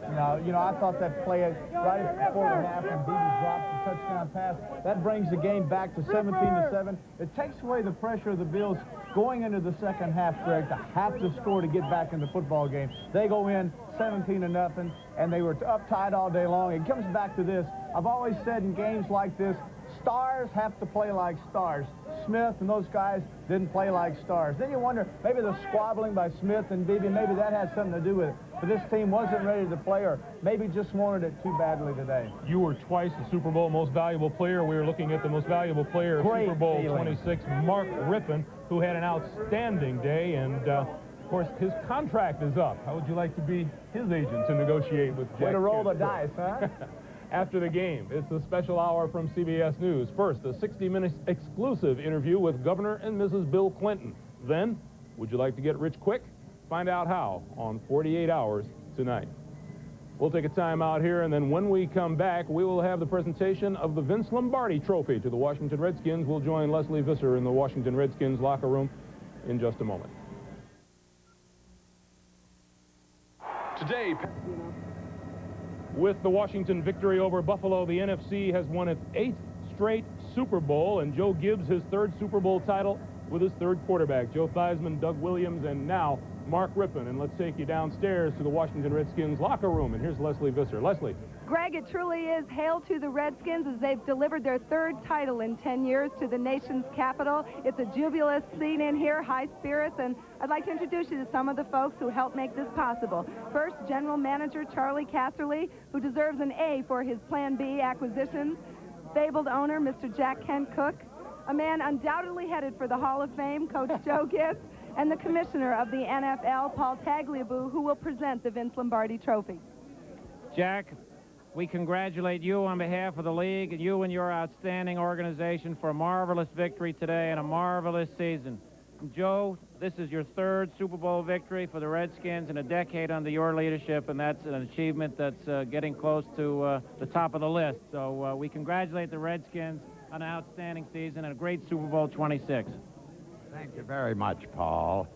You know, I thought that play right before the half when Beebe dropped the touchdown pass, that brings the game back to 17-7. It takes away the pressure of the Bills going into the second half, Greg, to have to score to get back in the football game. They go in 17-0, and they were uptight all day long. It comes back to this. I've always said in games like this, stars have to play like stars. Smith and those guys didn't play like stars. Then you wonder, maybe the squabbling by Smith and Beebe, maybe that had something to do with it. But this team wasn't ready to play, or maybe just wanted it too badly today. You were twice the Super Bowl most valuable player. We were looking at the most valuable player of Super Bowl 26, Mark Rypien, who had an outstanding day, and of course his contract is up. How would you like to be his agent to negotiate with Jack? Way to roll the dice, huh? After the game, it's a special hour from CBS News. First, a 60-minute exclusive interview with Governor and Mrs. Bill Clinton. Then, would you like to get rich quick? Find out how on 48 Hours tonight. We'll take a time out here, and then when we come back, we will have the presentation of the Vince Lombardi Trophy to the Washington Redskins. We'll join Leslie Visser in the Washington Redskins locker room in just a moment. Today, with the Washington victory over Buffalo, the NFC has won its 8th straight Super Bowl, and Joe Gibbs his third Super Bowl title with his third quarterback. Joe Theismann, Doug Williams, and now Mark Rypien. And let's take you downstairs to the Washington Redskins locker room. And here's Leslie Visser. Leslie. Greg, it truly is hail to the Redskins as they've delivered their third title in 10 years to the nation's capital. It's a jubilous scene in here, high spirits, and I'd like to introduce you to some of the folks who helped make this possible. First, General Manager Charlie Casserly, who deserves an A for his Plan B acquisitions. Fabled owner, Mr. Jack Kent Cook. A man undoubtedly headed for the Hall of Fame, Coach Joe Gibbs. And the commissioner of the NFL, Paul Tagliabue, who will present the Vince Lombardi Trophy. Jack, we congratulate you on behalf of the league and you and your outstanding organization for a marvelous victory today and a marvelous season. Joe, this is your third Super Bowl victory for the Redskins in a decade under your leadership, and that's an achievement that's getting close to the top of the list. So we congratulate the Redskins on an outstanding season and a great Super Bowl 26. Thank you very much, Paul.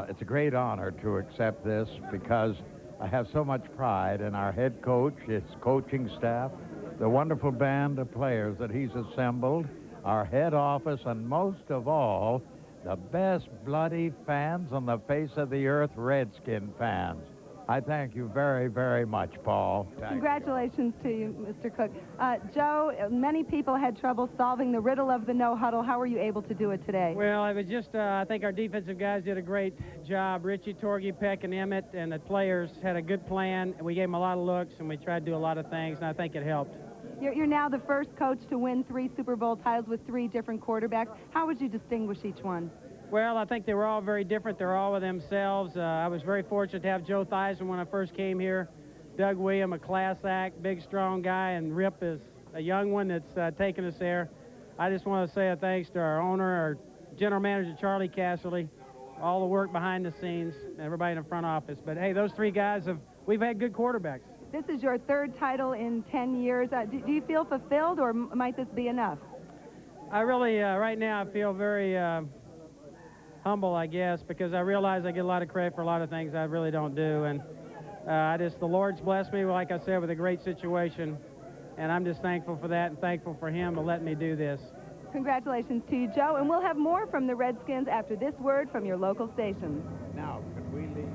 It's a great honor to accept this because I have so much pride in our head coach, his coaching staff, the wonderful band of players that he's assembled, our head office, and most of all, the best bloody fans on the face of the earth, Redskin fans. I thank you very, very much, Paul. Congratulations to you, Mr. Cook. Joe, many people had trouble solving the riddle of the no huddle. How were you able to do it today? Well, it was just, I think our defensive guys did a great job. Richie, Torgy, Peck, and Emmett, and the players had a good plan. And we gave them a lot of looks, and we tried to do a lot of things, and I think it helped. You're now the first coach to win 3 Super Bowl titles with 3 different quarterbacks. How would you distinguish each one? Well, I think they were all very different. They're all with themselves. I was very fortunate to have Joe Theismann when I first came here. Doug Williams, a class act, big, strong guy, and Rip is a young one that's taken us there. I just want to say a thanks to our owner, our general manager, Charlie Casserly, all the work behind the scenes, and everybody in the front office. But, hey, those 3 guys, we've had good quarterbacks. This is your third title in 10 years. Do you feel fulfilled, or might this be enough? I really, right now, I feel very humble, I guess, because I realize I get a lot of credit for a lot of things I really don't do. And the Lord's blessed me, like I said, with a great situation. And I'm just thankful for that and thankful for him to let me do this. Congratulations to you, Joe. And we'll have more from the Redskins after this word from your local station. Now, could we leave?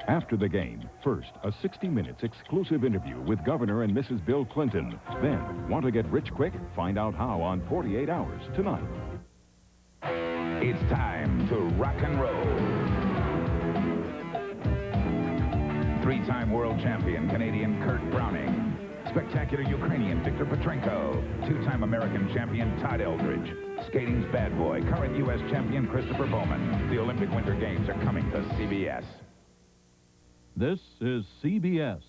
After the game, first, a 60 Minutes exclusive interview with Governor and Mrs. Bill Clinton. Then, want to get rich quick? Find out how on 48 Hours tonight. It's time to rock and roll. 3-time world champion Canadian Kurt Browning. Spectacular Ukrainian Victor Petrenko. 2-time American champion Todd Eldridge. Skating's bad boy, current U.S. champion Christopher Bowman. The Olympic Winter Games are coming to CBS. This is CBS.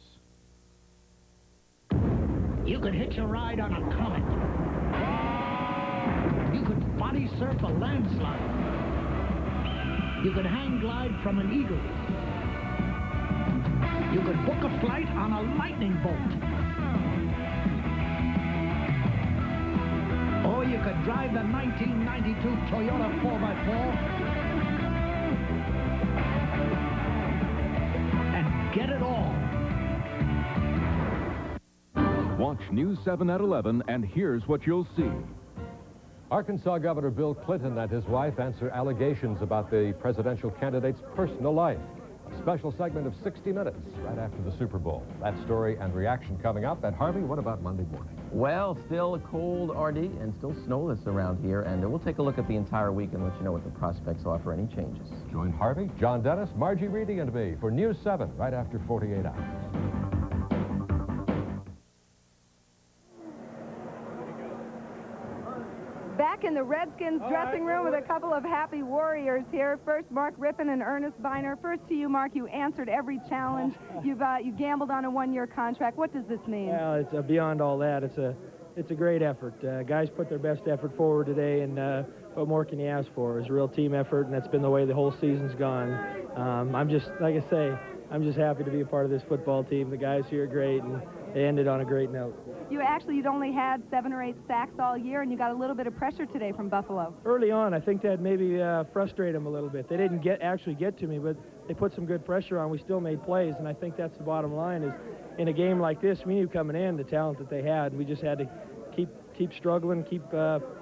You could hitch a ride on a comet. You could body surf a landslide. You could hang glide from an eagle. You could book a flight on a lightning bolt. Or you could drive the 1992 Toyota 4x4 and get it all. Watch News 7 at 11, and here's what you'll see. Arkansas Governor Bill Clinton and his wife answer allegations about the presidential candidate's personal life. A special segment of 60 Minutes right after the Super Bowl. That story and reaction coming up. And Harvey, what about Monday morning? Well, still cold, RD, and still snowless around here. And we'll take a look at the entire week and let you know what the prospects are for any changes. Join Harvey, John Dennis, Margie Reedy, and me for News 7 right after 48 Hours. Back in the Redskins dressing room with a couple of happy warriors here. First, Mark Rypien and Earnest Byner. First to you, Mark. You answered every challenge. You gambled on a 1-year contract. What does this mean? Well, it's beyond all that. It's a great effort. Guys put their best effort forward today, and what more can you ask for? It was a real team effort, and that's been the way the whole season's gone. I'm just, like I say, I'm just happy to be a part of this football team. The guys here are great, and they ended on a great note. You'd only had 7 or 8 sacks all year, and you got a little bit of pressure today from Buffalo. Early on, I think that maybe frustrated them a little bit. They didn't actually get to me, but they put some good pressure on. We still made plays, and I think that's the bottom line is in a game like this, we knew coming in the talent that they had, and we just had to keep struggling, keep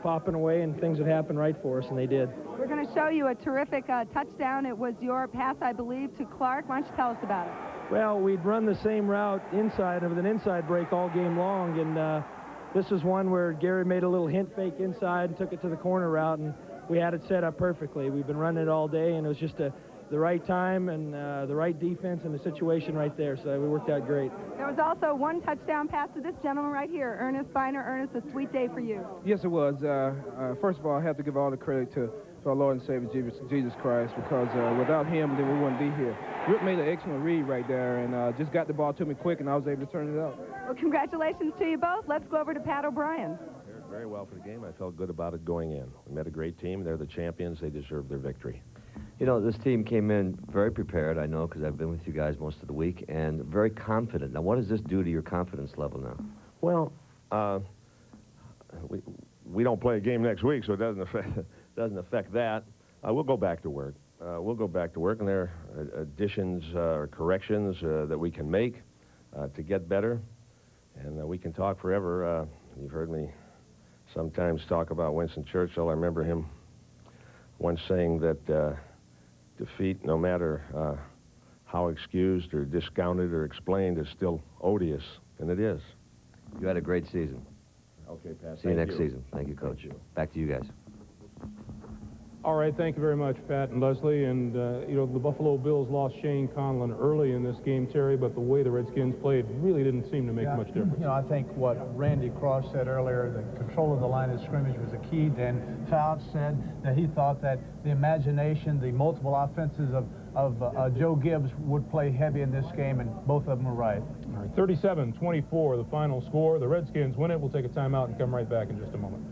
popping away, and things would happen right for us, and they did. We're going to show you a terrific touchdown. It was your pass, I believe, to Clark. Why don't you tell us about it? Well, we'd run the same route inside with an inside break all game long, and this is one where Gary made a little hint fake inside and took it to the corner route, and we had it set up perfectly. We've been running it all day, and it was just the right time and the right defense and the situation right there, so it worked out great. There was also one touchdown pass to this gentleman right here, Earnest Byner. Ernest, a sweet day for you. Yes, it was. First of all, I have to give all the credit to our Lord and Savior Jesus Christ, because without him, then we wouldn't be here. Rip made an excellent read right there and just got the ball to me quick, and I was able to turn it up. Well, congratulations to you both. Let's go over to Pat O'Brien. Very well for the game. I felt good about it going in. We met a great team. They're the champions. They deserve their victory. You know, this team came in very prepared, I know, because I've been with you guys most of the week, and very confident. Now, what does this do to your confidence level now? Well, we don't play a game next week, so it doesn't affect that. We'll go back to work. We'll go back to work, and there are additions or corrections that we can make to get better, and we can talk forever. You've heard me sometimes talk about Winston Churchill. I remember him once saying that defeat, no matter how excused or discounted or explained, is still odious, and it is. You had a great season. Okay, Pat. See you next season. Thank you, Coach. Back to you guys. All right, thank you very much, Pat and Leslie. And, you know, the Buffalo Bills lost Shane Conlon early in this game, Terry, but the way the Redskins played really didn't seem to make much difference. You know, I think what Randy Cross said earlier, the control of the line of scrimmage was a key. Dan Fouch said that he thought that the imagination, the multiple offenses of Joe Gibbs would play heavy in this game, and both of them were right. All right, 37-24, the final score. The Redskins win it. We'll take a timeout and come right back in just a moment.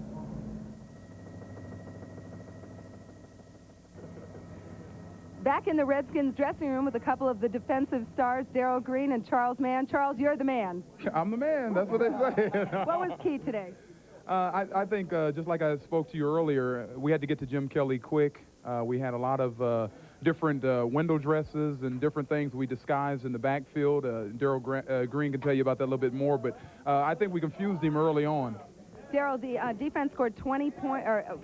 Back in the Redskins dressing room with a couple of the defensive stars, Gerald Green and Charles Mann. Charles, you're the man. I'm the man. That's what they say. What was key today? I think, just like I spoke to you earlier, we had to get to Jim Kelly quick. We had a lot of different window dresses and different things we disguised in the backfield. Gerald Green can tell you about that a little bit more, but I think we confused him early on. Gerald, the defense scored 20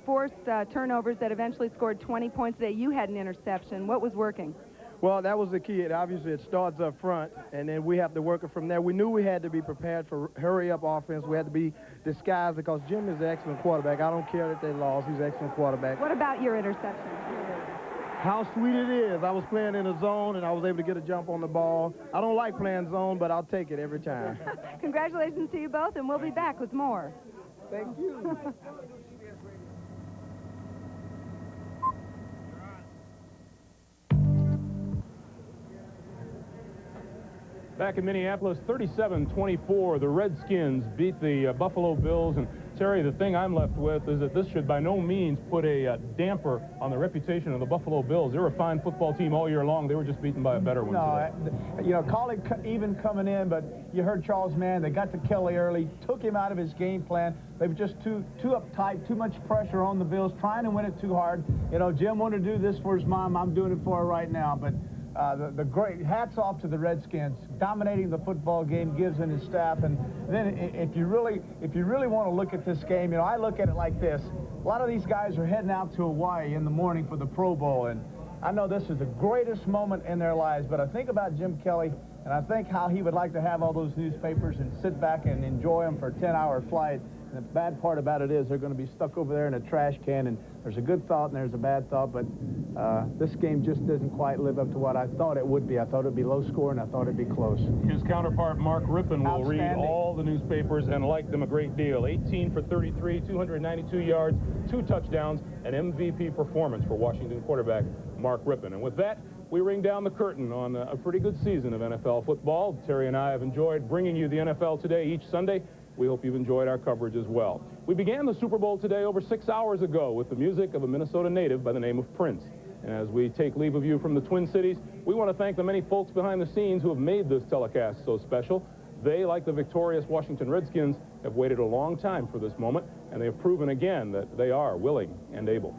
forced turnovers that eventually scored 20 points today. You had an interception. What was working? Well, that was the key. Obviously, it starts up front, and then we have to work it from there. We knew we had to be prepared for hurry-up offense. We had to be disguised because Jim is an excellent quarterback. I don't care that they lost. He's an excellent quarterback. What about your interception? How sweet it is. I was playing in a zone, and I was able to get a jump on the ball. I don't like playing zone, but I'll take it every time. Congratulations to you both, and we'll be back with more. Thank you. Back in Minneapolis, 37-24, the Redskins beat the Buffalo Bills. And Terry, the thing I'm left with is that this should by no means put a damper on the reputation of the Buffalo Bills. They were a fine football team all year long. They were just beaten by a better one today. You know, Collie even coming in, but you heard Charles Mann. They got to Kelly early, took him out of his game plan. They were just too uptight, too much pressure on the Bills, trying to win it too hard. You know, Jim wanted to do this for his mom. I'm doing it for her right now, but the great hats off to the Redskins, dominating the football game, Gibbs and his staff. And then if you really want to look at this game, you know, I look at it like this. A lot of these guys are heading out to Hawaii in the morning for the Pro Bowl, and I know this is the greatest moment in their lives, but I think about Jim Kelly, and I think how he would like to have all those newspapers and sit back and enjoy them for a 10-hour flight. And the bad part about it is they're going to be stuck over there in a trash can, and there's a good thought and there's a bad thought, but this game just doesn't quite live up to what I thought it would be. I thought it would be low score, and I thought it'd be close. His counterpart, Mark Rypien, will read all the newspapers and like them a great deal. 18 for 33, 292 yards, 2 touchdowns, an MVP performance for Washington quarterback Mark Rypien. And with that, we ring down the curtain on a pretty good season of NFL football. Terry and I have enjoyed bringing you the NFL Today each Sunday. We hope you've enjoyed our coverage as well. We began the Super Bowl today over 6 hours ago with the music of a Minnesota native by the name of Prince. And as we take leave of you from the Twin Cities, we want to thank the many folks behind the scenes who have made this telecast so special. They, like the victorious Washington Redskins, have waited a long time for this moment, and they have proven again that they are willing and able.